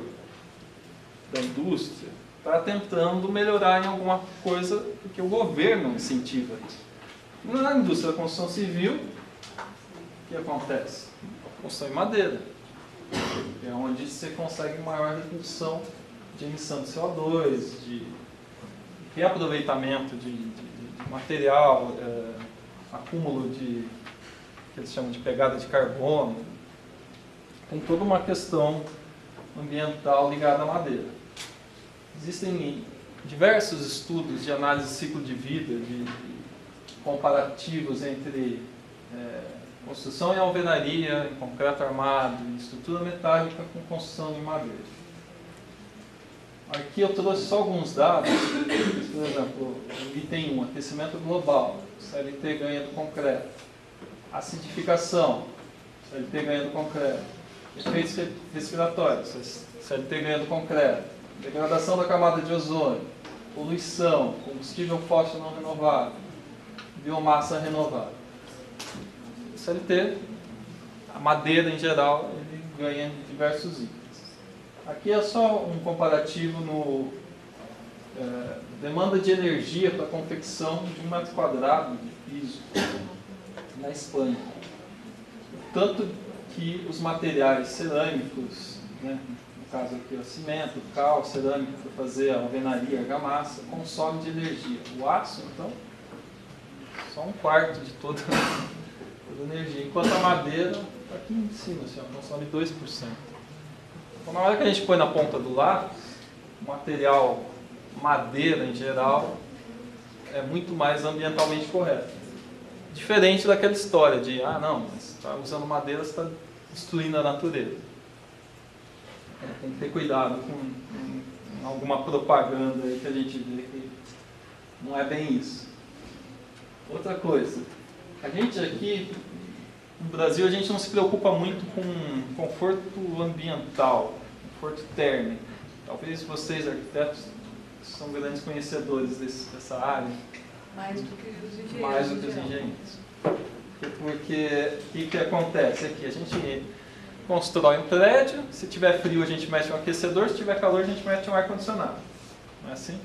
da indústria está tentando melhorar em alguma coisa, porque o governo incentiva isso. Na indústria da construção civil, o que acontece? Construção em madeira. É onde você consegue maior redução de emissão de CO2, de reaproveitamento de material, acúmulo que eles chamam de pegada de carbono. Tem toda uma questão ambiental ligada à madeira. Existem diversos estudos de análise de ciclo de vida, de comparativos entre construção em alvenaria, em concreto armado, em estrutura metálica com construção em madeira. Aqui eu trouxe só alguns dados. Por exemplo, o item 1, aquecimento global, CLT ganha do concreto. Acidificação, CLT ganha do concreto. Efeitos respiratórios, CLT ganha do concreto. Degradação da camada de ozônio, poluição, combustível fóssil não renovável, biomassa renovável. CLT, a madeira em geral, ele ganha em diversos itens. Aqui é só um comparativo no demanda de energia para a confecção de 1 metro quadrado de piso na Espanha. Tanto que os materiais cerâmicos, né, no caso aqui o cimento, cal, cerâmica para fazer a alvenaria, argamassa, consome de energia. O aço, então, só 1/4 de toda a energia, enquanto a madeira está aqui em cima, assim, consome 2%. Então, na hora que a gente põe na ponta do lápis, o material madeira em geral é muito mais ambientalmente correto. Diferente daquela história de, não, você está usando madeira, você está destruindo a natureza. Tem que ter cuidado com alguma propaganda aí que a gente vê que não é bem isso. Outra coisa, a gente aqui, no Brasil, a gente não se preocupa muito com conforto ambiental, conforto térmico. Talvez vocês, arquitetos, são grandes conhecedores dessa área. Mais do que os engenheiros. Mais do que os engenheiros. Porque o que acontece aqui? A gente constrói um prédio, se tiver frio a gente mete um aquecedor, se tiver calor a gente mete um ar-condicionado. Não é assim?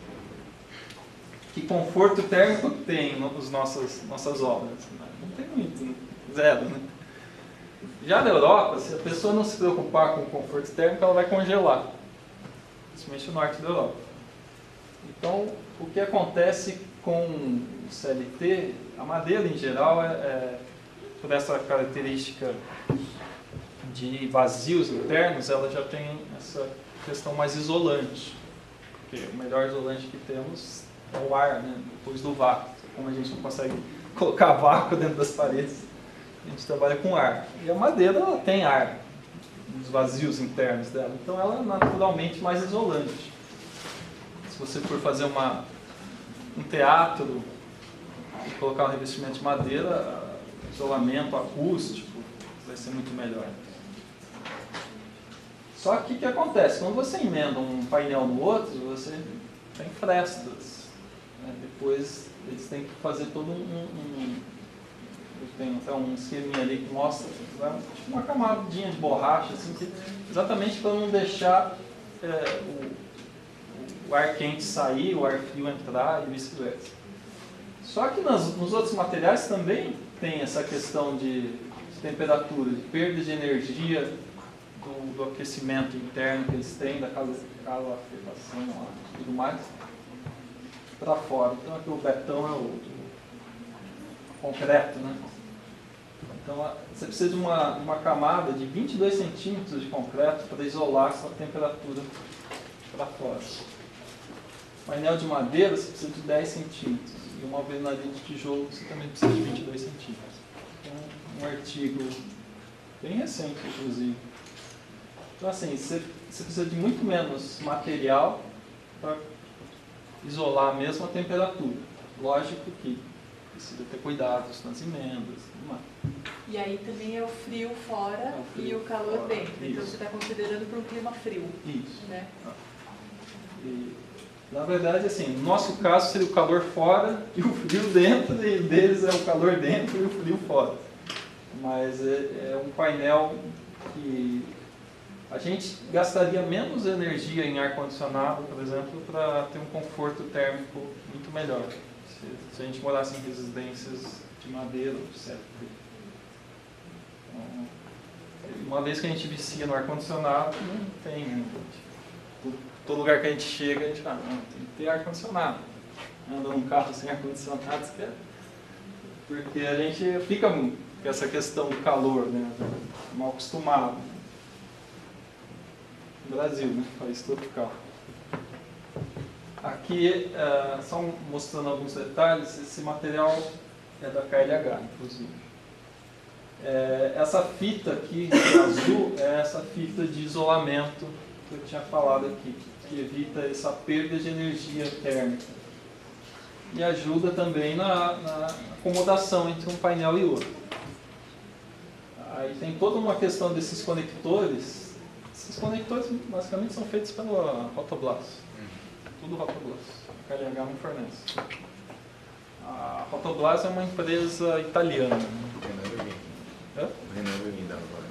Que conforto térmico tem nas nossas obras? Não tem muito, né? Zero. Né? Já na Europa, se a pessoa não se preocupar com o conforto térmico, ela vai congelar. Principalmente no norte da Europa. Então, o que acontece com o CLT, a madeira em geral, por essa característica de vazios internos, ela já tem essa questão mais isolante. Porque o melhor isolante que temos é o ar, né? Depois do vácuo. Como a gente não consegue colocar vácuo dentro das paredes, a gente trabalha com ar. E a madeira ela tem ar nos vazios internos dela, então ela é naturalmente mais isolante. Se você for fazer um teatro e colocar um revestimento de madeira, isolamento acústico vai ser muito melhor. Só que o que acontece? Quando você emenda um painel no outro, você tem frestas. Né? Depois eles têm que fazer todo tem até um esqueminha ali que mostra tipo uma camadinha de borracha, assim, exatamente para não deixar o ar quente sair, o ar frio entrar e vice-versa. Só que nos outros materiais também tem essa questão de temperatura, de perda de energia do aquecimento interno que eles têm, da calefacção e tudo mais, para fora. Então aqui o betão é o concreto, né? Então você precisa de uma camada de 22 centímetros de concreto para isolar essa temperatura para fora. Painel de madeira você precisa de 10 centímetros. E uma alvenaria de tijolo você também precisa de 22 centímetros. Então, um artigo bem recente, inclusive. Então, assim, você precisa de muito menos material para isolar a mesma temperatura. Lógico que precisa ter cuidados nas emendas. E aí também é o frio fora e o calor dentro. Então você está considerando para um clima frio. Isso. Né? E, na verdade, assim, no nosso caso seria o calor fora e o frio dentro, e deles é o calor dentro e o frio fora. Mas é um painel que a gente gastaria menos energia em ar-condicionado, por exemplo, para ter um conforto térmico muito melhor. Se a gente morasse em residências de madeira, etc. Então, uma vez que a gente vicia no ar-condicionado, não tem. Todo lugar que a gente chega, a gente fala, não, tem que ter ar-condicionado. Anda num carro sem ar-condicionado, porque a gente fica com essa questão do calor, né? Mal acostumado. No Brasil, né? País tropical. Aqui, só mostrando alguns detalhes, esse material é da KLH, inclusive. Essa fita aqui, azul, é essa fita de isolamento que eu tinha falado aqui, que evita essa perda de energia térmica. E ajuda também na acomodação entre um painel e outro. Aí tem toda uma questão desses conectores. Esses conectores basicamente são feitos pela Rotoblas. Tudo Rotoblas. A KLH não fornece. A Rotoblas é uma empresa italiana. O Renan vai vir. Hã? O Renan vai vir dar agora.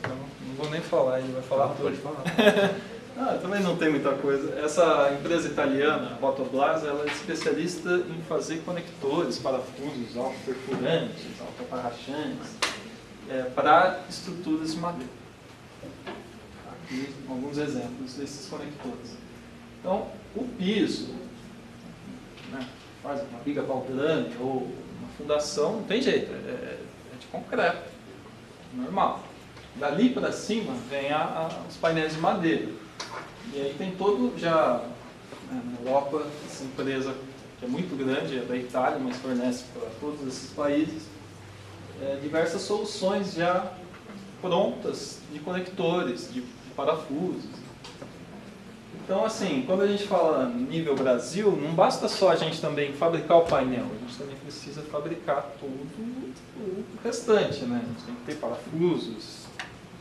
Então vou nem falar, ele vai falar tudo. Pode falar. Também não tem muita coisa. Essa empresa italiana, a Rotoblas, ela é especialista em fazer conectores, parafusos, autoperfurantes, autoatarrachantes, para estruturas de madeira. Aqui alguns exemplos desses conectores. Então, o piso, né, faz uma viga baldrame ou uma fundação, não tem jeito, é de concreto, normal. Dali para cima vem os painéis de madeira. E aí tem todo já, né, na Europa, essa empresa que é muito grande, é da Itália, mas fornece para todos esses países, diversas soluções já prontas de conectores, de parafusos. Então, assim, quando a gente fala nível Brasil, não basta só a gente também fabricar o painel, a gente também precisa fabricar tudo o restante, né? A gente tem que ter parafusos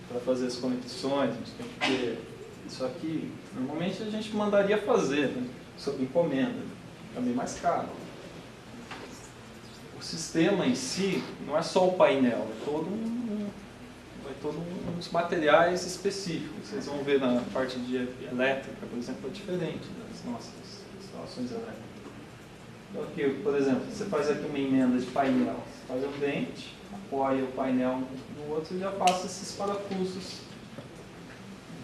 para fazer as conexões, a gente tem que ter isso aqui. Normalmente a gente mandaria fazer, né? Sob encomenda, também mais caro. O sistema em si não é só o painel, é todo uns materiais específicos. Vocês vão ver na parte de elétrica, por exemplo, é diferente das nossas instalações elétricas. Então aqui, por exemplo, você faz aqui uma emenda de painel, você faz um dente, apoia o painel no outro e já passa esses parafusos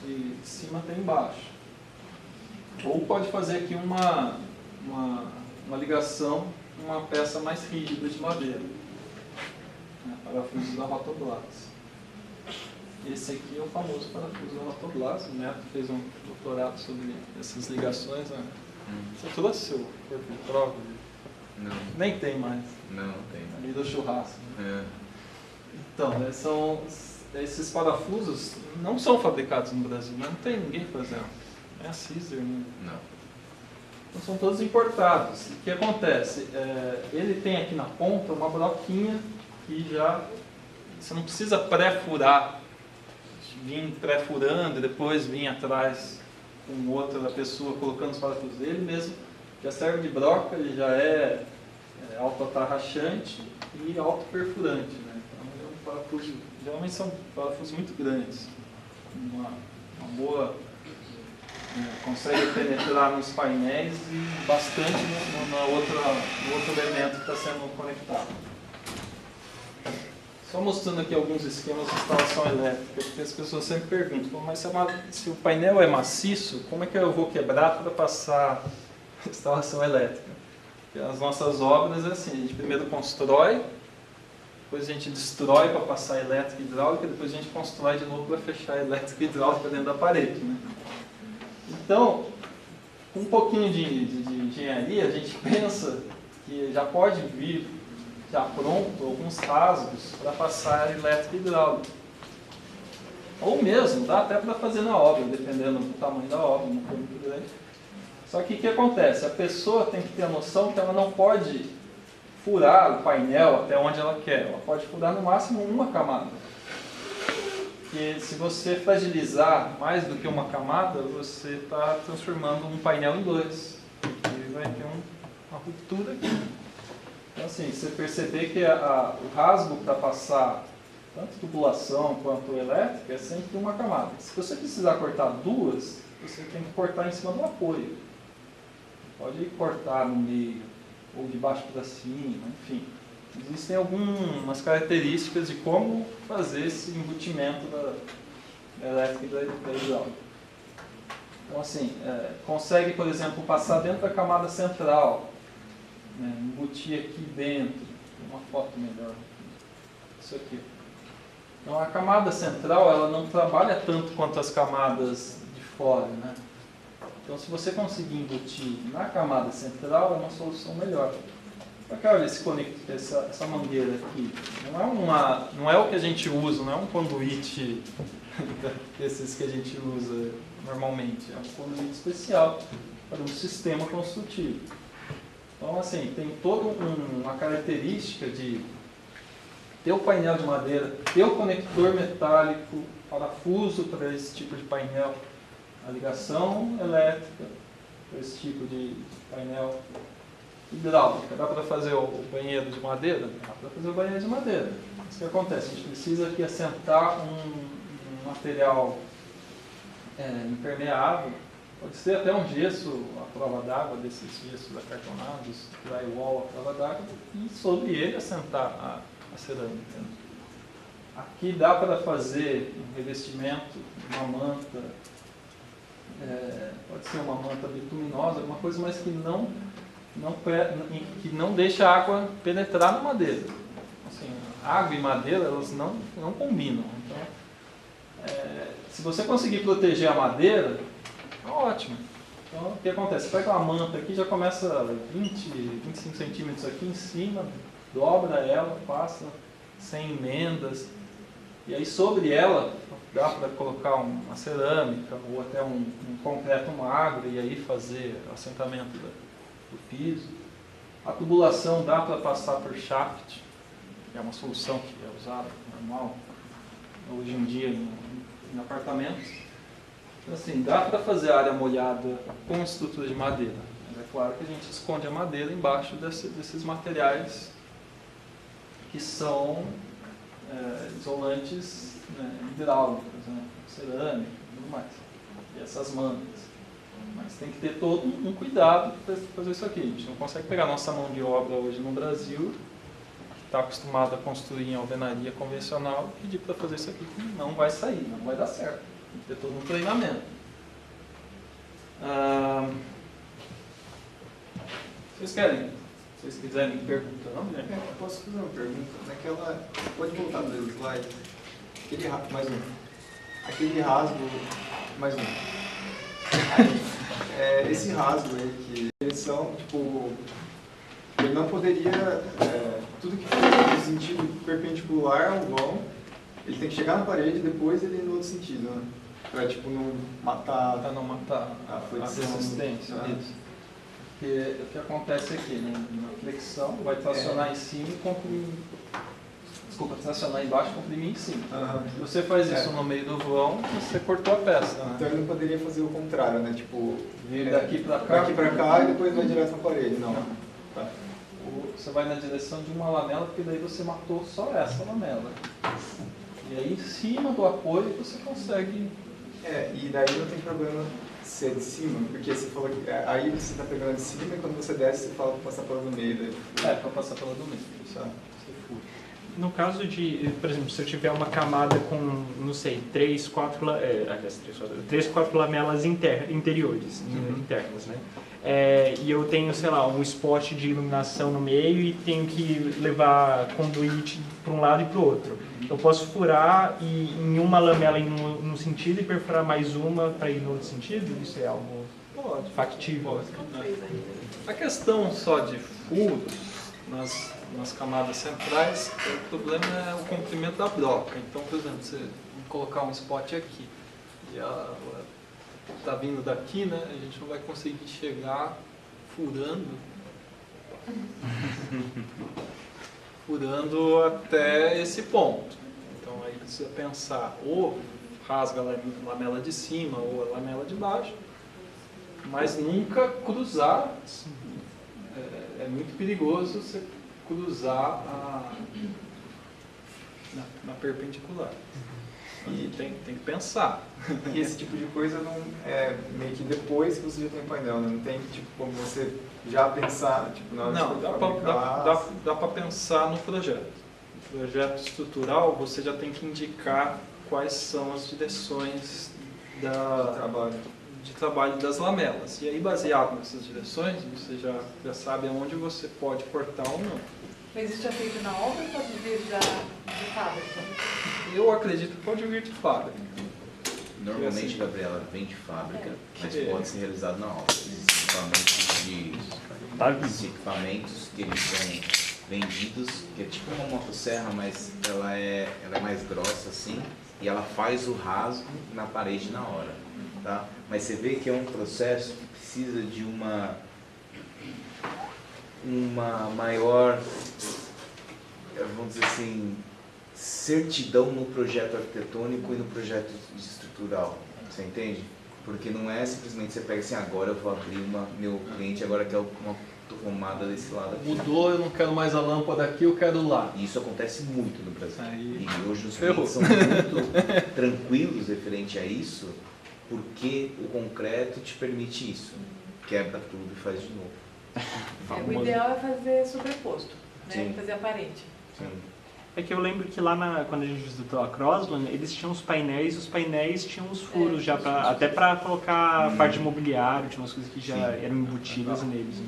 de cima até embaixo. Ou pode fazer aqui uma ligação com uma peça mais rígida de madeira, né, parafuso da Rotoblas. Esse aqui é o famoso parafuso da Rotoblas. O Neto fez um doutorado sobre essas ligações. Né? Você trouxe seu corpo de prova? Não. Nem tem mais. Não tem. Ali do churrasco. É. Então, esses parafusos não são fabricados no Brasil. Não tem ninguém fazendo. É a Caesar, né? Não. Então, são todos importados. O que acontece? Ele tem aqui na ponta uma broquinha que já... Você não precisa pré-furar. Vim pré-furando e depois vim atrás com outra da pessoa colocando os parafusos dele mesmo. Já serve de broca, ele já é autoatarrachante e autoperfurante, né? Então é um parafuso, geralmente são parafusos muito grandes. Uma boa, consegue penetrar nos painéis e bastante no outro elemento que está sendo conectado. Só mostrando aqui alguns esquemas de instalação elétrica, porque as pessoas sempre perguntam, mas se o painel é maciço, como é que eu vou quebrar para passar a instalação elétrica? Porque as nossas obras é assim, a gente primeiro constrói, depois a gente destrói para passar elétrica e hidráulica, depois a gente constrói de novo para fechar a elétrica e hidráulica dentro da parede. Né? Então, com um pouquinho de engenharia, a gente pensa que já pode vir já pronto alguns rasgos para passar elétrica e hidráulica. Ou mesmo, dá até para fazer na obra, dependendo do tamanho da obra, não foi muito grande. Só que o que acontece? A pessoa tem que ter a noção que ela não pode furar o painel até onde ela quer. Ela pode furar no máximo uma camada. Porque se você fragilizar mais do que uma camada, você está transformando um painel em dois. E vai ter uma ruptura aqui. Então, assim, você perceber que o rasgo para passar tanto tubulação quanto elétrica é sempre uma camada. Se você precisar cortar duas, você tem que cortar em cima do apoio. Pode cortar no meio, ou de baixo para cima, enfim. Existem algumas características de como fazer esse embutimento da elétrica e da hidráulica. Então, assim, consegue, por exemplo, passar dentro da camada central, né, embutir aqui dentro, uma foto melhor, isso aqui. Então a camada central ela não trabalha tanto quanto as camadas de fora, né? Então se você conseguir embutir na camada central é uma solução melhor. Porque olha essa mangueira aqui, não é o que a gente usa, não é um conduíte desses que a gente usa normalmente, é um conduíte especial para um sistema construtivo. Então, assim, tem toda uma característica de ter o painel de madeira, ter o conector metálico, parafuso para esse tipo de painel, a ligação elétrica para esse tipo de painel, hidráulica. Dá para fazer o banheiro de madeira? Dá para fazer o banheiro de madeira. O que acontece? A gente precisa aqui assentar um um material impermeável, pode ser até um gesso à prova d'água, desses gessos acartonados, drywall à prova d'água, e sobre ele assentar a cerâmica. Aqui dá para fazer um revestimento, uma manta, pode ser uma manta bituminosa, alguma coisa, mas que não deixa a água penetrar na madeira. Assim, água e madeira, elas não combinam. Então, se você conseguir proteger a madeira, ótimo. Então, o que acontece? Você pega uma manta aqui, já começa 20, 25 centímetros aqui em cima, dobra ela, passa sem emendas, e aí sobre ela dá para colocar uma cerâmica ou até um concreto magro e aí fazer o assentamento do piso. A tubulação dá para passar por shaft, que é uma solução que é usada normal hoje em dia em apartamentos. Então, assim, dá para fazer área molhada com estrutura de madeira, mas é claro que a gente esconde a madeira embaixo desses materiais que são isolantes hidráulicos, cerâmica e tudo mais, e essas mantas. Mas tem que ter todo um cuidado para fazer isso aqui. A gente não consegue pegar nossa mão de obra hoje no Brasil, que está acostumada a construir em alvenaria convencional, e pedir para fazer isso aqui, que não vai sair, não vai dar certo. Tem que ter todo um treinamento. Vocês quiserem pergunta, não? Eu posso fazer uma pergunta? Naquela, pode voltar no slide. Mais um. Aquele rasgo, mais um. Esse rasgo aí, que eles são, tipo, ele não poderia, tudo que for no sentido perpendicular ao vão, ele tem que chegar na parede e depois ele ir no outro sentido, né? Pra, tipo, não matar... Para não matar a resistência. Isso. Porque o que acontece aqui, na flexão, vai tracionar em cima e comprimir... Desculpa, tracionar embaixo e comprimir em cima. Se você faz isso no meio do vão, você cortou a peça. Né? Então ele não poderia fazer o contrário, né? Tipo, vir daqui para cá e depois vai direto na parede, não. Tá. Você vai na direção de uma lamela, porque daí você matou só essa lamela. E aí em cima do apoio você consegue... e daí não tem problema ser de cima, porque você falou que aí você está pegando de cima e quando você desce você fala para passar pela do meio. Daí, para passar pela do meio. Tá. No caso de, por exemplo, se eu tiver uma camada com, não sei, 3, 4 lamelas interiores, internas, né? E eu tenho, sei lá, um spot de iluminação no meio e tenho que levar conduíte para um lado e para o outro. Eu posso furar em uma lamela em um sentido e perfurar mais uma para ir no outro sentido? Isso é algo factível? Pode. A questão só de furos nas camadas centrais, o problema é o comprimento da broca. Então, por exemplo, você colocar um spot aqui e está vindo daqui, né? A gente não vai conseguir chegar furando até esse ponto. Então aí precisa pensar ou rasga a lamela de cima ou a lamela de baixo, mas nunca cruzar. É muito perigoso você cruzar na perpendicular. E tem que pensar. E esse tipo de coisa não é meio que depois que você já tem o painel, né? Não tem tipo como você já pensar, tipo, na hora de dá para pensar no projeto. No projeto estrutural você já tem que indicar quais são as direções de trabalho das lamelas. E aí, baseado nessas direções, você já sabe aonde você pode cortar ou não. Mas isso é feito na obra ou pode vir de fábrica? Eu acredito que pode vir de fábrica. Normalmente, assim, Gabriela, vem de fábrica, mas pode ser realizado na obra. Existem equipamentos que eles são vendidos, que é tipo uma motosserra, mas ela é mais grossa assim, e ela faz o rasgo na parede na hora. Tá? Mas você vê que é um processo que precisa de uma maior, vamos dizer assim, certidão no projeto arquitetônico e no projeto estrutural. Você entende? Porque não é simplesmente você pega assim, agora eu vou abrir meu cliente agora quer uma tomada desse lado aqui. Mudou, eu não quero mais a lâmpada aqui, eu quero lá. E isso acontece muito no Brasil. Aí, E hoje os ferrou. clientes são muito tranquilos referente a isso, porque o concreto te permite isso. Quebra tudo e faz de novo. O ideal é fazer sobreposto, né? Sim. Fazer aparente. Sim. É que eu lembro que lá quando a gente visitou a Crossland, eles tinham os painéis tinham os furos já até para colocar parte de mobiliário, tinha umas coisas que já eram embutidas neles.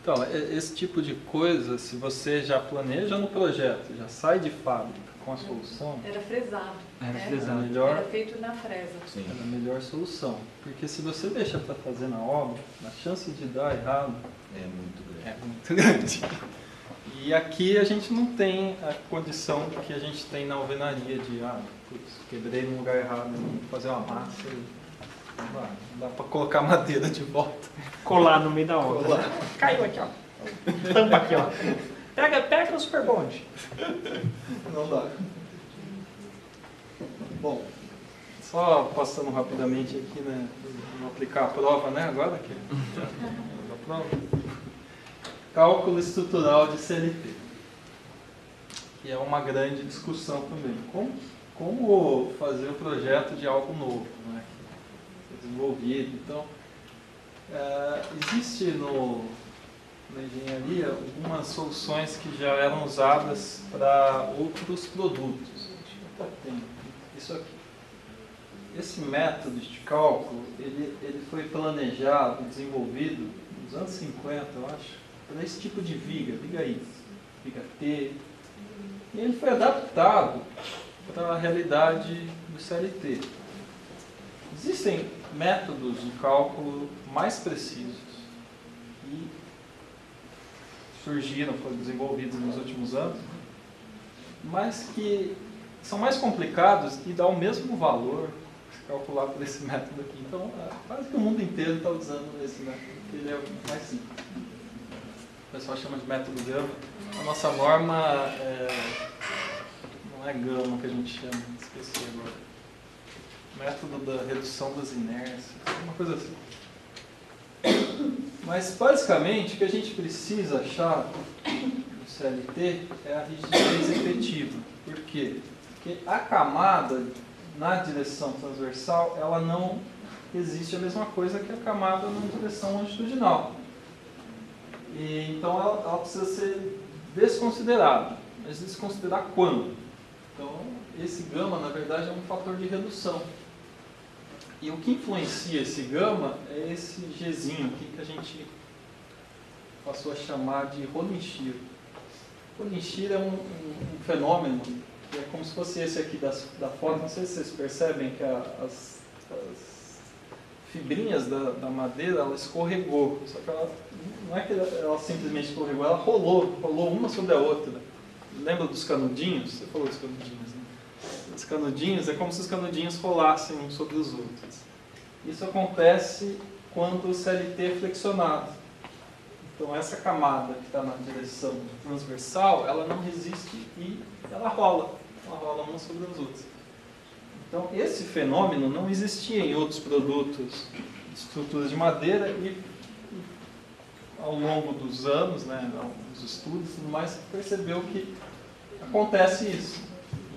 Então, esse tipo de coisa, se você já planeja no projeto, já sai de fábrica com a solução, Era fresado. Era né? fresado. melhor, Era feito na fresa. Sim. é a melhor solução. Porque se você deixa para fazer na obra, a chance de dar errado É muito grande. é muito grande. E aqui a gente não tem a condição que a gente tem na alvenaria de, putz, quebrei no lugar errado, vou fazer uma massa e não dá para colocar madeira de volta. Colar no meio da obra. Caiu aqui, ó. Tampa aqui, ó. Pega o Super Bond. Não dá. Bom, só passando rapidamente aqui, né? Vou aplicar a prova, né? Agora aqui. A prova. Cálculo estrutural de CLT. Que é uma grande discussão também. Como fazer o projeto de algo novo, né? Que é desenvolvido. Então, existe na engenharia algumas soluções que já eram usadas para outros produtos. Deixa eu até ter isso aqui. Esse método de cálculo, ele foi planejado, desenvolvido nos anos 50, eu acho, para esse tipo de viga I, viga T. E ele foi adaptado para a realidade do CLT. Existem métodos de cálculo mais precisos e surgiram, foram desenvolvidos nos últimos anos, mas que são mais complicados e dão o mesmo valor se calcular por esse método aqui. Então, quase que o mundo inteiro está usando esse método, porque ele é mais simples. O pessoal chama de método Gama. A nossa norma não é Gama que a gente chama, esqueci agora. Método da redução das inércias, uma coisa assim. Mas, basicamente, o que a gente precisa achar no CLT é a rigidez efetiva. Por quê? Porque a camada na direção transversal, ela não existe a mesma coisa que a camada na direção longitudinal. E, então, ela precisa ser desconsiderada. Mas desconsiderar quando? Então, esse gama, na verdade, é um fator de redução. E o que influencia esse gama é esse Gzinho aqui que a gente passou a chamar de Rolling shear. Rolling shear é um fenômeno que é como se fosse esse aqui da foto. Não sei se vocês percebem que as fibrinhas da madeira, ela escorregou. Só que ela, não é que ela simplesmente escorregou, ela rolou uma sobre a outra. Lembra dos canudinhos? Você falou dos canudinhos, né? Os canudinhos, é como se os canudinhos rolassem uns sobre os outros. Isso acontece quando o CLT é flexionado. Então essa camada que está na direção transversal, ela não resiste e ela rola uma sobre as outras. Então esse fenômeno não existia em outros produtos de estruturas de madeira e ao longo dos anos, né, dos estudos e tudo mais, percebeu que acontece isso.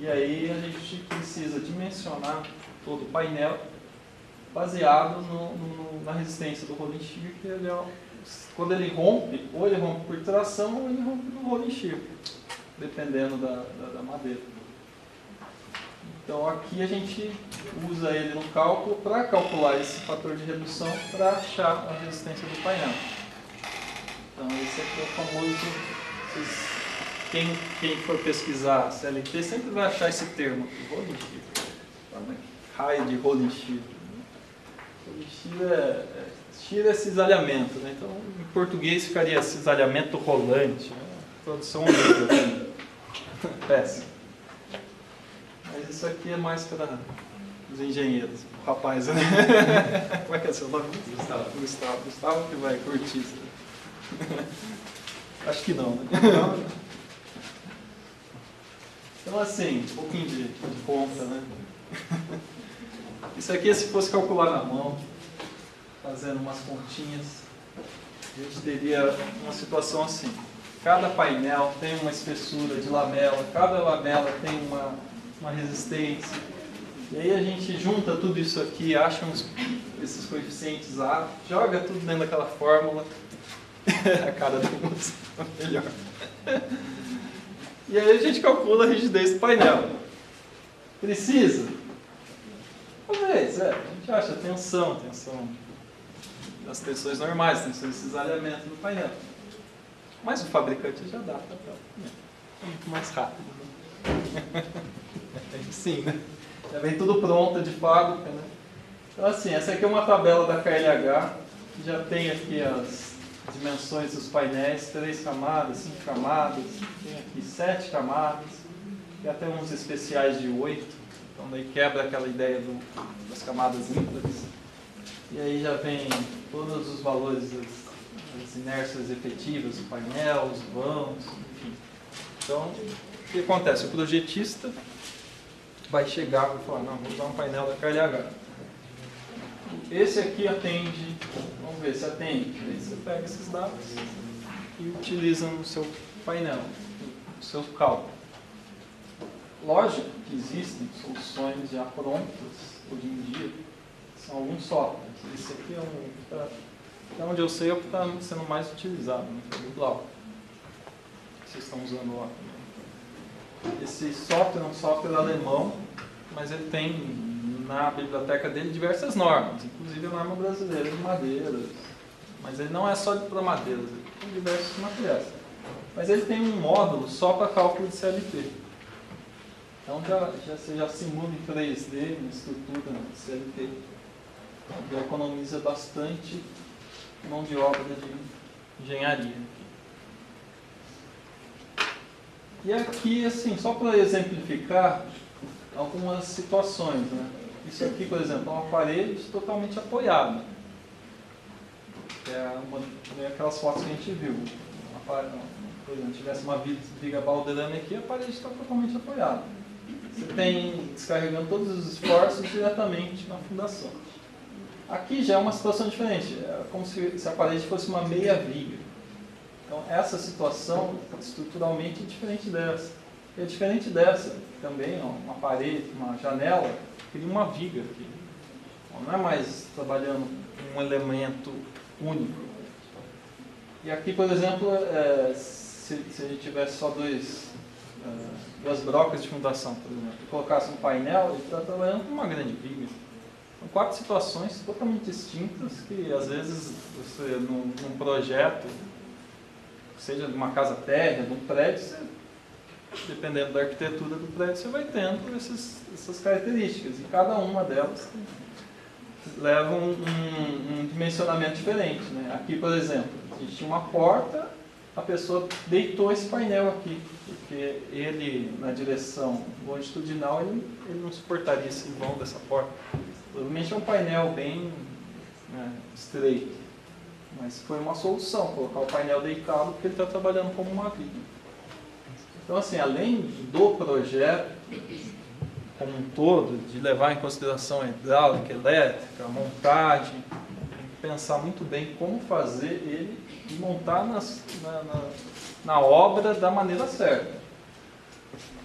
E aí a gente precisa dimensionar todo o painel baseado na resistência do rolling shear, que ele quando ele rompe, ou ele rompe por tração ou ele rompe no rolling shear, dependendo da madeira. Então aqui a gente usa ele no cálculo para calcular esse fator de redução para achar a resistência do painel. Então esse aqui é o famoso... Quem for pesquisar CLT sempre vai achar esse termo aqui, rolling shear. Raio de rolling shear. Rolling shear é cisalhamento, né? Então em português ficaria cisalhamento rolante. Né? Tradução horrível também. Péssimo. Mas isso aqui é mais para os engenheiros, o rapaz, né? Como é que é seu nome? Gustavo que vai curtir isso. Acho que não, né? Então, assim, um pouquinho de conta, né? Isso aqui, se fosse calcular na mão, fazendo umas continhas, a gente teria uma situação assim. Cada painel tem uma espessura de lamela, cada lamela tem uma resistência. E aí a gente junta tudo isso aqui, acha esses coeficientes A, joga tudo dentro daquela fórmula. A cara da moça melhor. E aí a gente calcula a rigidez do painel. Precisa? Talvez, a gente acha tensão das tensões normais, tensões de cisalhamento no painel. Mas o fabricante já dá para é muito mais rápido. Né? Sim, né? Já vem tudo pronto de fábrica, né? Então assim, essa aqui é uma tabela da KLH, que já tem aqui as dimensões dos painéis, 3 camadas, 5 camadas, tem aqui 7 camadas, tem até uns especiais de 8, então daí quebra aquela ideia das camadas ímpares. E aí já vem todos os valores das inércias efetivas do painel, os vãos, enfim. Então, o que acontece? O projetista vai chegar e falar, não, vou usar um painel da KLH. Esse aqui atende, vamos ver se atende. Aí você pega esses dados e utiliza no seu painel, no seu cálculo. Lógico que existem soluções já prontas hoje em dia, são alguns softwares. Esse aqui é até onde eu sei, é o que está sendo mais utilizado, né? O Blau, que vocês estão usando lá também. Esse software é um software alemão, mas ele tem na biblioteca dele diversas normas, inclusive a norma brasileira de madeiras, mas ele não é só para madeiras, ele tem diversos materiais. Mas ele tem um módulo só para cálculo de CLT. Então você já simula em 3D uma estrutura de CLT, já economiza bastante mão de obra de engenharia. E aqui, assim, só para exemplificar algumas situações, né? Isso aqui, por exemplo, é uma parede totalmente apoiada. É aquelas fotos que a gente viu. Por exemplo, se tivesse uma viga balderame aqui, a parede está totalmente apoiada. Você tem descarregando todos os esforços diretamente na fundação. Aqui já é uma situação diferente. É como se a parede fosse uma meia viga. Então, essa situação estruturalmente é diferente dessa. É diferente dessa também, ó, uma parede, uma janela, cria uma viga aqui. Não é mais trabalhando um elemento único. E aqui, por exemplo, se a gente tivesse só duas brocas de fundação, por exemplo, e colocasse um painel, ele está trabalhando com uma grande viga. São 4 situações totalmente distintas que, às vezes, você, num projeto, seja de uma casa térrea, de um prédio, dependendo da arquitetura do prédio, você vai tendo essas características. E cada uma delas leva um dimensionamento diferente. Né? Aqui, por exemplo, a gente tinha uma porta, a pessoa deitou esse painel aqui, porque ele, na direção longitudinal, ele não suportaria esse vão dessa porta. Provavelmente é um painel bem estreito, mas foi uma solução, colocar o painel deitado, porque ele está trabalhando como uma viga. Então, assim, além do projeto como um todo, de levar em consideração a hidráulica, elétrica, a montagem, tem que pensar muito bem como fazer ele e montar na obra da maneira certa.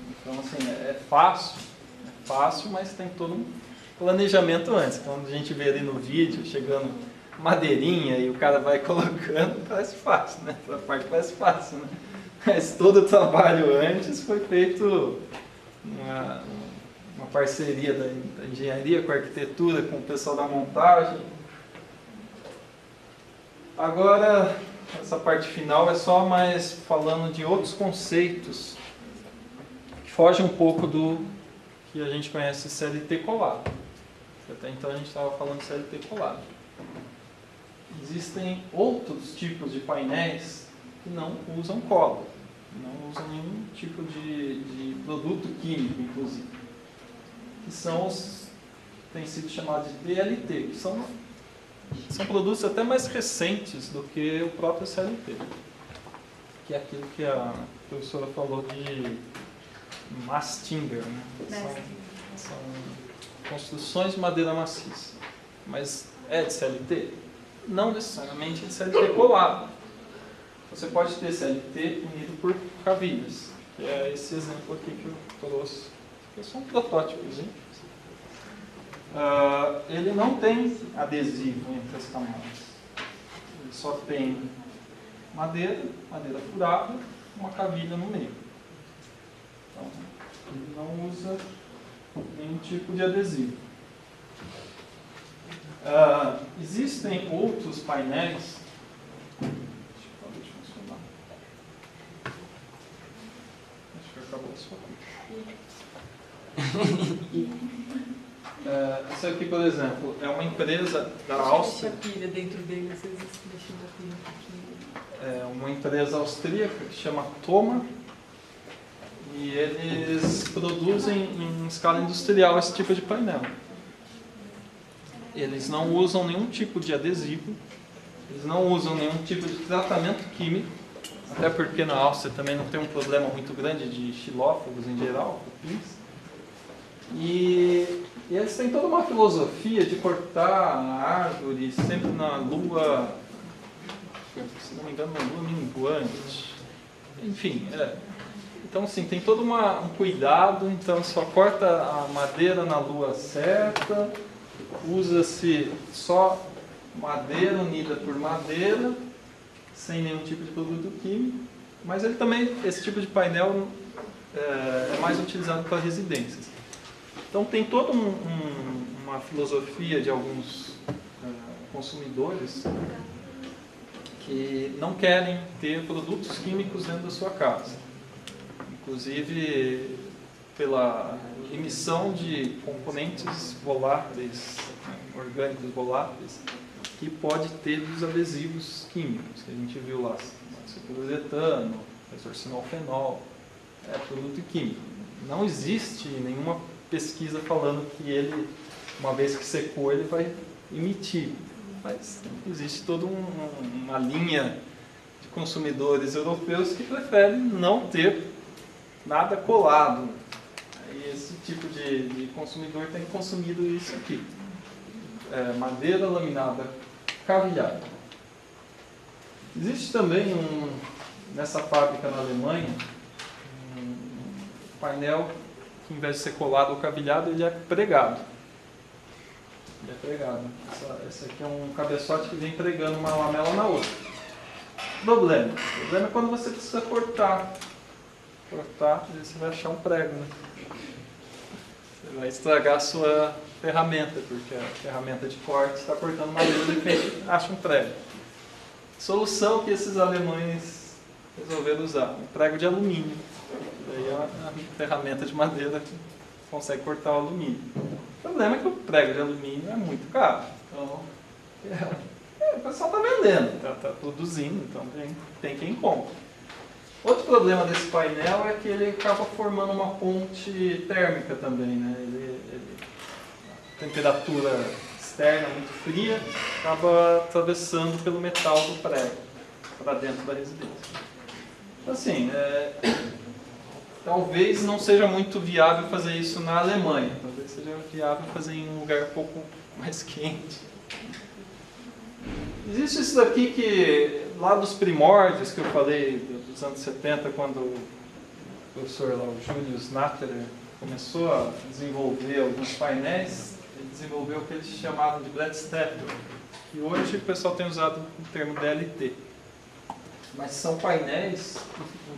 Então, assim, é fácil, mas tem todo um planejamento antes. Quando a gente vê ali no vídeo, chegando madeirinha e o cara vai colocando, parece fácil, né? Essa parte parece fácil, né? Mas todo o trabalho antes foi feito uma parceria da engenharia com a arquitetura, com o pessoal da montagem. Agora, essa parte final é só mais falando de outros conceitos que fogem um pouco do que a gente conhece CLT colado. Até então a gente estava falando de CLT colado. Existem outros tipos de painéis que não usam cola, não usam nenhum tipo de produto químico, inclusive, que são têm sido chamados de DLT, que são produtos até mais recentes do que o próprio CLT, que é aquilo que a professora falou de mass timber, né? construções de madeira maciça. Mas é de CLT? Não necessariamente é de CLT colado. Você pode ter CLT unido por cavilhas, que é esse exemplo aqui que eu trouxe. É só um protótipozinho. Ele não tem adesivo entre as camadas. Ele só tem madeira furada, uma cavilha no meio. Então, ele não usa nenhum tipo de adesivo. Existem outros painéis. Deixa eu funcionar. Acho que acabou a sua Isso aqui, por exemplo, é uma empresa da Áustria. Deixa a pilha dentro dele, vocês deixam a pilha um pouquinho. É uma empresa austríaca que chama Thoma. E eles produzem em escala industrial esse tipo de painel. Eles não usam nenhum tipo de adesivo, eles não usam nenhum tipo de tratamento químico, até porque na Áustria também não tem um problema muito grande de xilófagos em geral, cupins. E eles têm toda uma filosofia de cortar a árvore sempre na lua, se não me engano, na lua minguante. Enfim, então, sim, tem todo um cuidado. Então, só corta a madeira na lua certa, usa-se só madeira unida por madeira, sem nenhum tipo de produto químico. Mas ele também, esse tipo de painel é mais utilizado para residências. Então, tem toda uma filosofia de alguns consumidores que não querem ter produtos químicos dentro da sua casa. Inclusive pela emissão de componentes voláteis, orgânicos voláteis, que pode ter dos adesivos químicos, que a gente viu lá, poliuretano, resorcinolfenol, é produto químico. Não existe nenhuma pesquisa falando que ele, uma vez que secou, ele vai emitir. Mas existe toda uma linha de consumidores europeus que preferem não ter nada colado. E esse tipo de consumidor tem consumido isso aqui. Madeira laminada cavilhada. Existe também nessa fábrica na Alemanha um painel que, em vez de ser colado ou cavilhado, ele é pregado. Esse aqui é um cabeçote que vem pregando uma lamela na outra. O problema é quando você precisa cortar, você vai achar um prego, né? Você vai estragar a sua ferramenta, porque a ferramenta de corte está cortando madeira e de repente acha um prego. Solução que esses alemães resolveram usar, um prego de alumínio. Daí a ferramenta de madeira consegue cortar o alumínio. O problema é que o prego de alumínio é muito caro. Então, o pessoal está vendendo, está produzindo, então tem quem compra. Outro problema desse painel é que ele acaba formando uma ponte térmica também, né? A temperatura externa muito fria acaba atravessando pelo metal do prego para dentro da residência. Então, assim, talvez não seja muito viável fazer isso na Alemanha, talvez seja viável fazer em um lugar um pouco mais quente. Existe isso daqui que, lá dos primórdios que eu falei, dos anos 70, quando o professor lá, o Julius Natterer, começou a desenvolver alguns painéis, ele desenvolveu o que eles chamavam de Bledstepper, que hoje o pessoal tem usado o termo DLT. Mas são painéis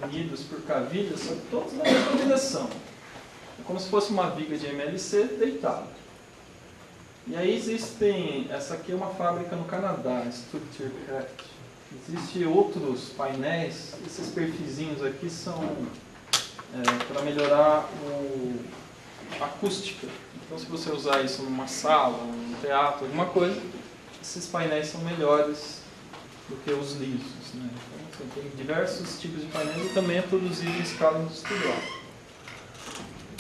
unidos por cavilhas, só que todos na mesma direção. É como se fosse uma viga de MLC deitada. E aí essa aqui é uma fábrica no Canadá, Structure Craft. Existem outros painéis, esses perfizinhos aqui são para melhorar a acústica. Então, se você usar isso numa sala, num teatro, alguma coisa, esses painéis são melhores do que os lisos, né? Então, tem diversos tipos de painéis e também é produzido em escala industrial.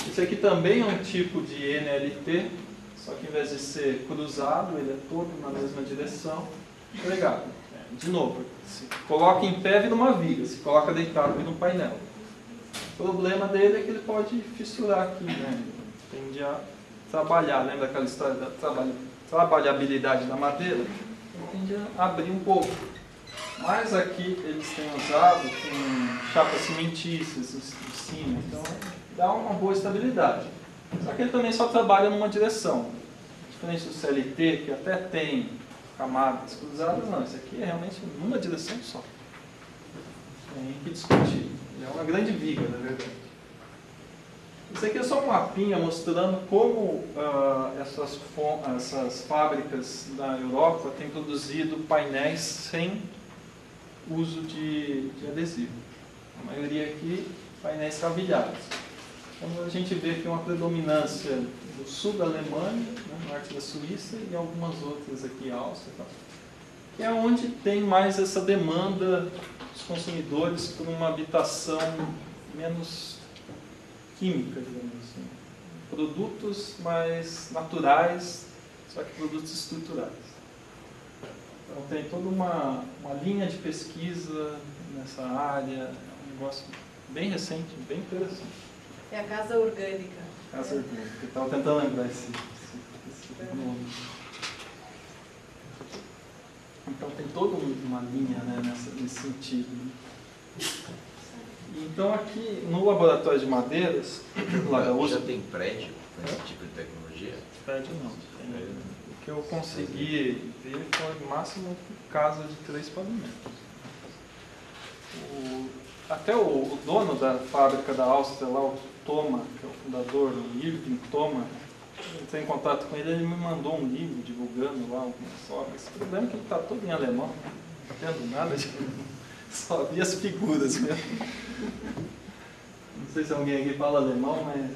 Esse aqui também é um tipo de NLT, só que em vez de ser cruzado, ele é todo na mesma direção, pregado. De novo, se coloca em pé, vira uma viga, se coloca deitado, vira um painel. O problema dele é que ele pode fissurar aqui, né? Tende a trabalhar. Lembra aquela história da trabalhabilidade da madeira? Ele tende a abrir um pouco. Mas aqui eles têm usado com chapas cimentícias em cima, então dá uma boa estabilidade. Só que ele também só trabalha numa direção. Diferente do CLT, que até tem camadas cruzadas, não. Esse aqui é realmente numa direção só. Tem que discutir. É uma grande viga, na verdade. Isso aqui é só um mapinha mostrando como essas fábricas da Europa têm produzido painéis sem uso de adesivo. A maioria aqui, painéis cavilhados. Então a gente vê que uma predominância do sul da Alemanha, né, norte da Suíça e algumas outras aqui, Áustria e tal, que é onde tem mais essa demanda dos consumidores por uma habitação menos química, digamos assim. Produtos mais naturais, só que produtos estruturais. Então tem toda uma linha de pesquisa nessa área, é um negócio bem recente, bem interessante. É a casa orgânica. Casa orgânica, eu estava tentando lembrar esse nome. Então tem toda uma linha, né, nesse sentido. Então aqui no laboratório de madeiras, já tem prédio com esse tipo de tecnologia? Prédio não. O que eu consegui ver foi no máximo casa de 3 pavimentos. Até o dono da fábrica da Áustria, lá, o Thoma, que é o fundador, o Irving Thoma, eu entrei em contato com ele, ele me mandou um livro divulgando lá algumas obras. O problema é que ele está todo em alemão, não entendo nada de só vi as figuras mesmo. Não sei se alguém aqui fala alemão, mas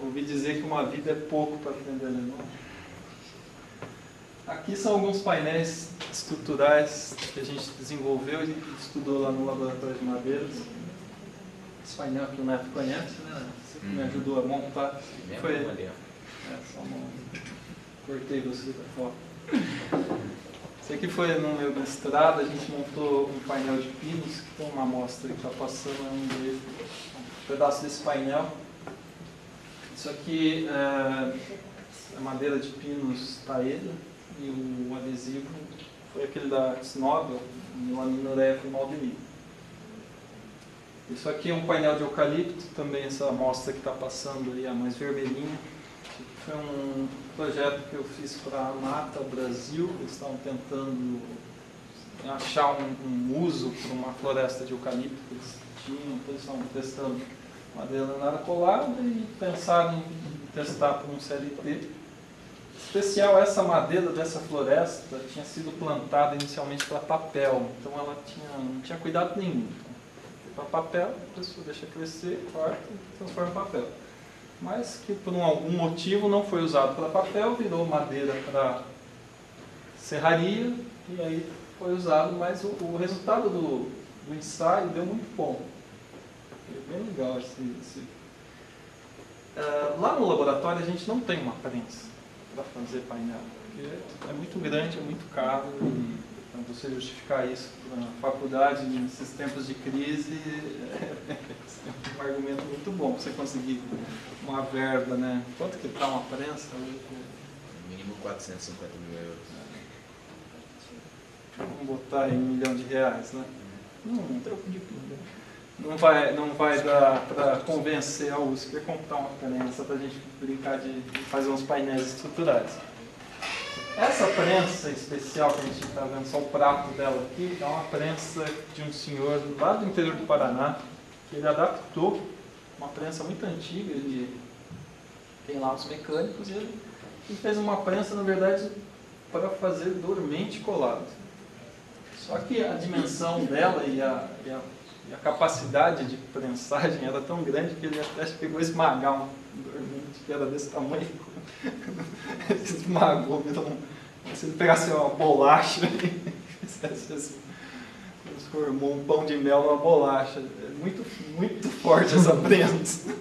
ouvi dizer que uma vida é pouco para aprender alemão. Aqui são alguns painéis estruturais que a gente desenvolveu e estudou lá no laboratório de madeiras. Esse painel que o Neto conhece, né? Você que me ajudou a montar. Foi ele. Só cortei você da foto. Esse aqui foi no meu mestrado, a gente montou um painel de pinos, que tem uma amostra que está passando um pedaço desse painel. Isso aqui é madeira de pinos taeda e o adesivo foi aquele da Snobel, melamina maldini. Isso aqui é um painel de eucalipto, também essa amostra que está passando ali, a mais vermelhinha. Foi um projeto que eu fiz para a Mata Brasil, eles estavam tentando achar um uso para uma floresta de eucalipto que eles tinham, então eles estavam testando madeira laminada colada e pensaram em testar por um CLT. Especial, essa madeira dessa floresta tinha sido plantada inicialmente para papel, então ela não tinha cuidado nenhum. Para papel, a pessoa deixa crescer, corta e transforma em papel. Mas que por algum motivo não foi usado para papel, virou madeira para serraria e aí foi usado, mas o resultado do ensaio deu muito bom. Foi bem legal lá no laboratório a gente não tem uma prensa para fazer painel, porque é muito grande, é muito caro e para você justificar isso na faculdade nesses tempos de crise é um argumento muito bom para você conseguir uma verba, né? Quanto que está uma prensa? Mínimo 450 mil euros. Vamos botar aí R$1 milhão, né? Não vai dar para convencer a USP a comprar uma prensa para a gente brincar de fazer uns painéis estruturais. Essa prensa especial que a gente está vendo, só o prato dela aqui, é uma prensa de um senhor lá do interior do Paraná, que ele adaptou uma prensa muito antiga, ele tem lá os mecânicos, e ele fez uma prensa, na verdade, para fazer dormente colado. Só que a dimensão dela e a capacidade de prensagem era tão grande que ele até chegou a esmagar um dormente que era desse tamanho. Ele esmagou, se ele pegasse uma bolacha e fizesse assim, transformou um pão de mel numa bolacha. É muito, muito forte essa prensa.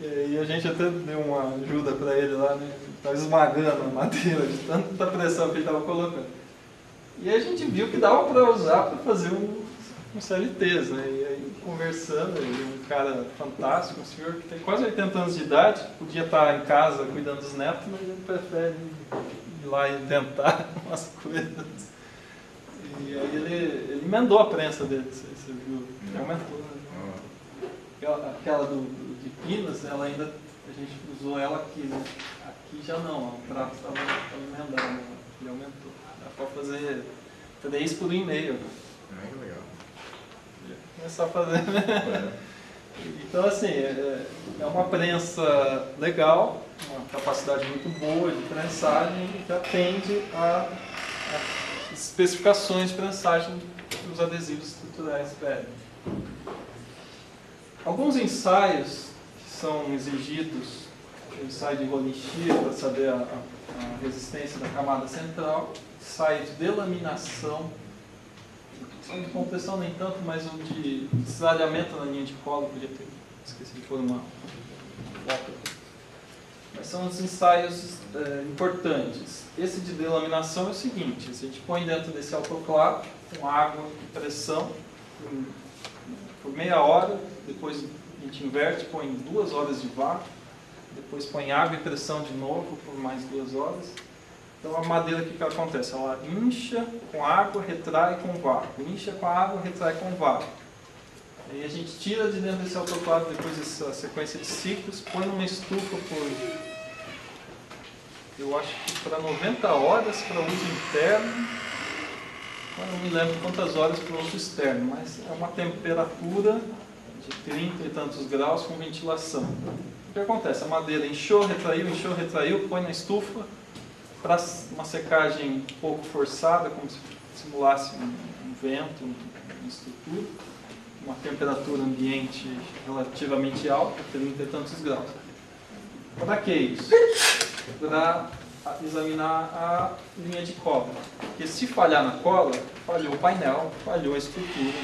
E a gente até deu uma ajuda para ele lá, né? Estava esmagando a madeira de tanta pressão que ele estava colocando. E a gente viu que dava para usar para fazer com CLTs, né? E aí conversando, ele é um cara fantástico, um senhor que tem quase 80 anos de idade, podia estar em casa cuidando dos netos, mas ele prefere ir lá e tentar umas coisas. E aí ele emendou a prensa dele, você viu? Ele aumentou, né? Aquela de Pinas, ela ainda, a gente usou ela aqui, né? Aqui já não, o prato estava emendado, né? Ele aumentou. Dá para fazer 3 por e-mail. Legal. Começar a fazer, né? Então, assim, é uma prensa legal, uma capacidade muito boa de prensagem que atende a especificações de prensagem que os adesivos estruturais pedem. Alguns ensaios que são exigidos, o ensaio de Rolling-Shear para saber a resistência da camada central, ensaio de delaminação, de compressão nem tanto, mas o de estralhamento na linha de cola, podia ter esquecido de pôr uma foto. Mas são os ensaios importantes. Esse de delaminação é o seguinte: a gente põe dentro desse autoclave com água e pressão por meia hora, depois a gente inverte, põe 2 horas de vácuo, depois põe água e pressão de novo por mais 2 horas. Então a madeira, o que acontece? Ela incha com água, retrai com vácuo. Incha com água, retrai com vácuo. Aí a gente tira de dentro desse autoclave depois dessa sequência de ciclos, põe numa estufa por, eu acho que para 90 horas para uso interno. Eu não me lembro quantas horas para uso externo, mas é uma temperatura de 30 e tantos graus com ventilação. O que acontece? A madeira inchou, retraiu, põe na estufa para uma secagem um pouco forçada, como se simulasse um vento, uma estrutura, uma temperatura ambiente relativamente alta, 30 e tantos graus. Para que isso? Para examinar a linha de cola. Porque se falhar na cola, falhou o painel, falhou a estrutura.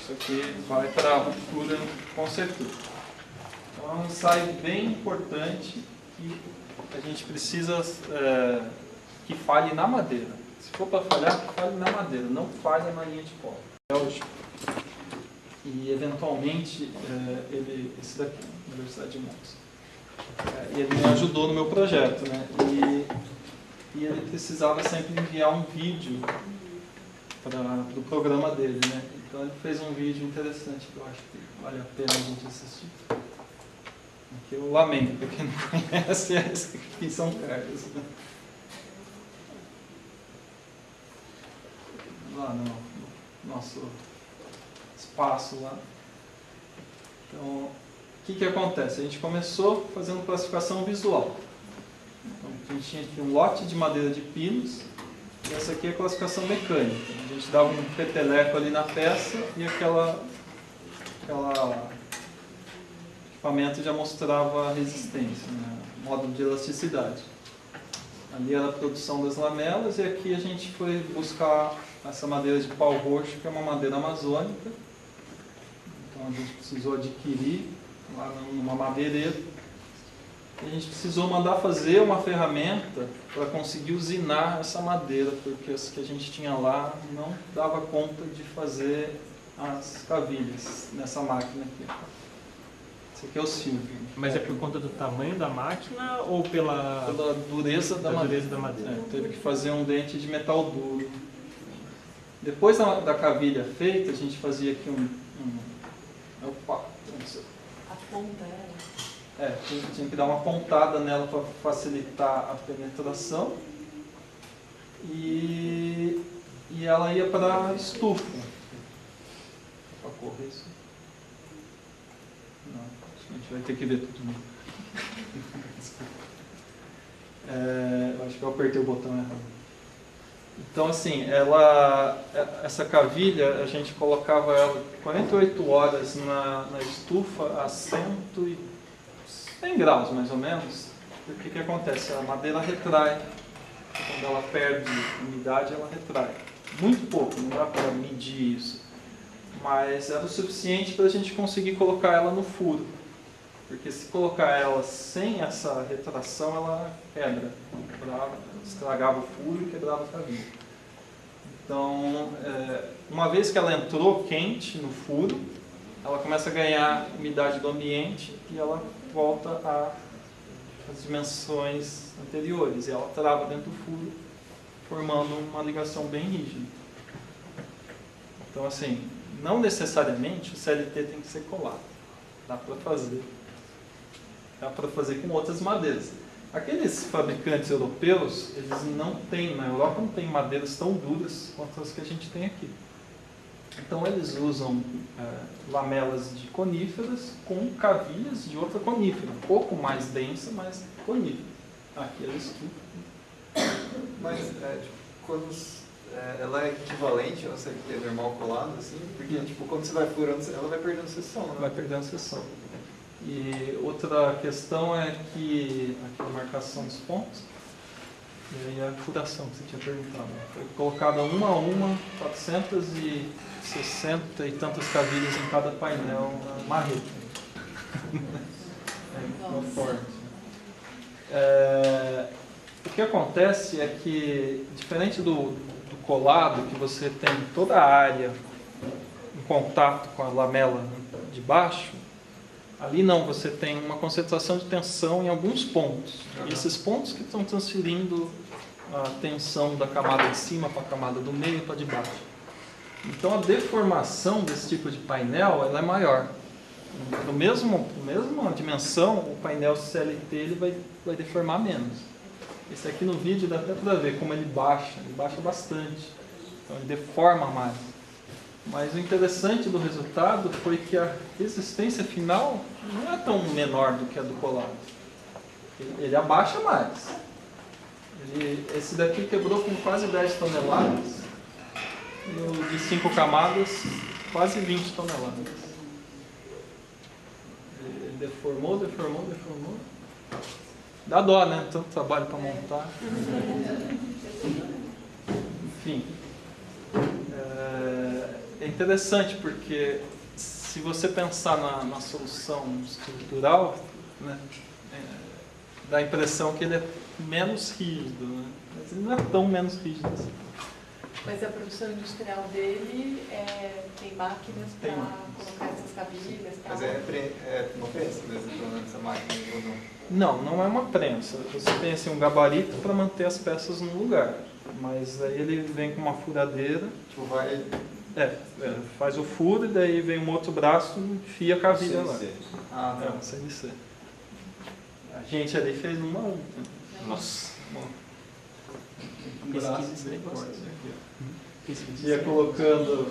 Isso aqui vai para a ruptura com certeza. Então é um ensaio bem importante que a gente precisa que falhe na madeira. Se for para falhar, falhe na madeira, não falhe na linha de cola. E eventualmente, esse daqui, Universidade de Montes. Ele me ajudou no meu projeto, né? E ele precisava sempre enviar um vídeo do programa dele, né? Então ele fez um vídeo interessante que eu acho que vale a pena a gente assistir. Que eu lamento, para quem não conhece, é esse aqui em São Carlos, né? Lá no nosso espaço lá. Então, o que acontece? A gente começou fazendo classificação visual. Então, a gente tinha aqui um lote de madeira de pinos, e essa aqui é a classificação mecânica. A gente dava um peteleco ali na peça e aquela equipamento já mostrava a resistência, né? Módulo de elasticidade. Ali era a produção das lamelas, e aqui a gente foi buscar essa madeira de pau roxo, que é uma madeira amazônica. Então a gente precisou adquirir lá numa madeireira. E a gente precisou mandar fazer uma ferramenta para conseguir usinar essa madeira, porque as que a gente tinha lá não dava conta de fazer as cavilhas nessa máquina aqui. Esse aqui é o Silvio. Mas é por conta do tamanho da máquina ou pela dureza da madeira? Dureza da madeira. Teve que fazer um dente de metal duro. Depois da cavilha feita, a gente fazia aqui opa, A ponta tinha que dar uma pontada nela para facilitar a penetração. E ela ia para a estufa. Para correr isso. Não, a gente vai ter que ver tudo. Eu acho que eu apertei o botão errado. Então, assim, essa cavilha, a gente colocava ela 48 horas na estufa a 100 graus, mais ou menos. Porque o que acontece? A madeira retrai. Quando ela perde umidade, ela retrai. Muito pouco, não dá para medir isso. Mas era o suficiente para a gente conseguir colocar ela no furo. Porque se colocar ela sem essa retração, ela quebra. Estragava o furo e quebrava a cavilha. Então, uma vez que ela entrou quente no furo, ela começa a ganhar umidade do ambiente e ela volta às dimensões anteriores. E ela trava dentro do furo, formando uma ligação bem rígida. Então, assim, não necessariamente o CLT tem que ser colado. Dá para fazer. Dá para fazer com outras madeiras. Aqueles fabricantes europeus, eles não têm, na Europa não tem madeiras tão duras quanto as que a gente tem aqui. Então eles usam lamelas de coníferas com cavilhas de outra conífera, um pouco mais densa, mas conífera. Aqui eles Mas, quando ela é equivalente ao CLT normal colado, assim, porque, tipo, quando você vai furando, ela vai perdendo seção, né? vai perdendo seção. E outra questão é que, aqui a marcação dos pontos, e aí a furação que você tinha perguntado, foi colocada uma a uma, 460 e tantas cavilhas em cada painel marreta. Conforme. O que acontece é que, diferente do colado, que você tem toda a área em contato com a lamela de baixo, ali não, você tem uma concentração de tensão em alguns pontos. E esses pontos que estão transferindo a tensão da camada de cima para a camada do meio para de baixo. Então a deformação desse tipo de painel ela é maior. Na mesma dimensão, o painel CLT ele vai deformar menos. Esse aqui no vídeo dá até para ver como ele baixa bastante. Então ele deforma mais. Mas o interessante do resultado foi que a resistência final não é tão menor do que a do colado. Ele abaixa mais. Esse daqui quebrou com quase 10 toneladas. E o de 5 camadas, quase 20 toneladas. Ele deformou. Dá dó, né? Tanto trabalho para montar. Enfim. É interessante porque se você pensar na solução estrutural, né, dá a impressão que ele é menos rígido, né? Mas ele não é tão menos rígido assim. Mas a produção industrial dele tem máquinas para colocar essas cavilhas? Mas é uma prensa mesmo, essa máquina ou não? Não é uma prensa. Você tem assim, um gabarito para manter as peças no lugar. Mas aí ele vem com uma furadeira. Tipo, vai... faz o furo e daí vem um outro braço e enfia a cavilha lá. Ah, tá. CNC. A gente ali fez uma a uma. Nossa. Ia colocando,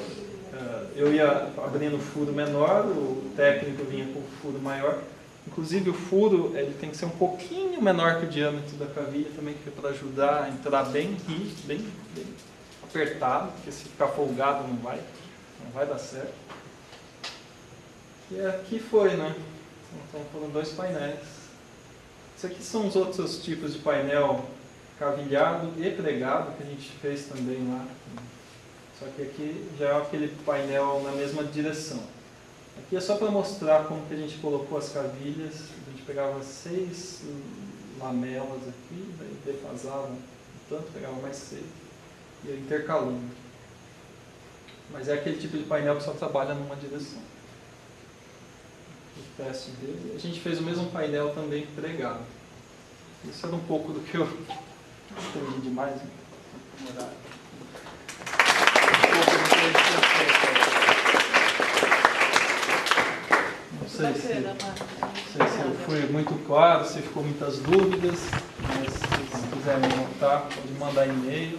eu ia abrindo o furo menor, o técnico vinha com o furo maior. Inclusive o furo ele tem que ser um pouquinho menor que o diâmetro da cavilha também, que é para ajudar a entrar bem rígido, bem apertado, porque se ficar folgado não vai dar certo. E aqui foi, né? Então foram 2 painéis. Isso aqui são os outros tipos de painel cavilhado e pregado que a gente fez também lá. Só que aqui já é aquele painel na mesma direção. Aqui é só para mostrar como que a gente colocou as cavilhas. A gente pegava 6 lamelas aqui, daí defasava tanto, pegava mais 6 e ia intercalando. Mas é aquele tipo de painel que só trabalha numa direção. O teste dele. A gente fez o mesmo painel também pregado. Isso era um pouco do que eu entendi demais. Né? Não sei se eu fui muito claro, se ficou muitas dúvidas, mas se quiserem anotar, pode mandar e-mail.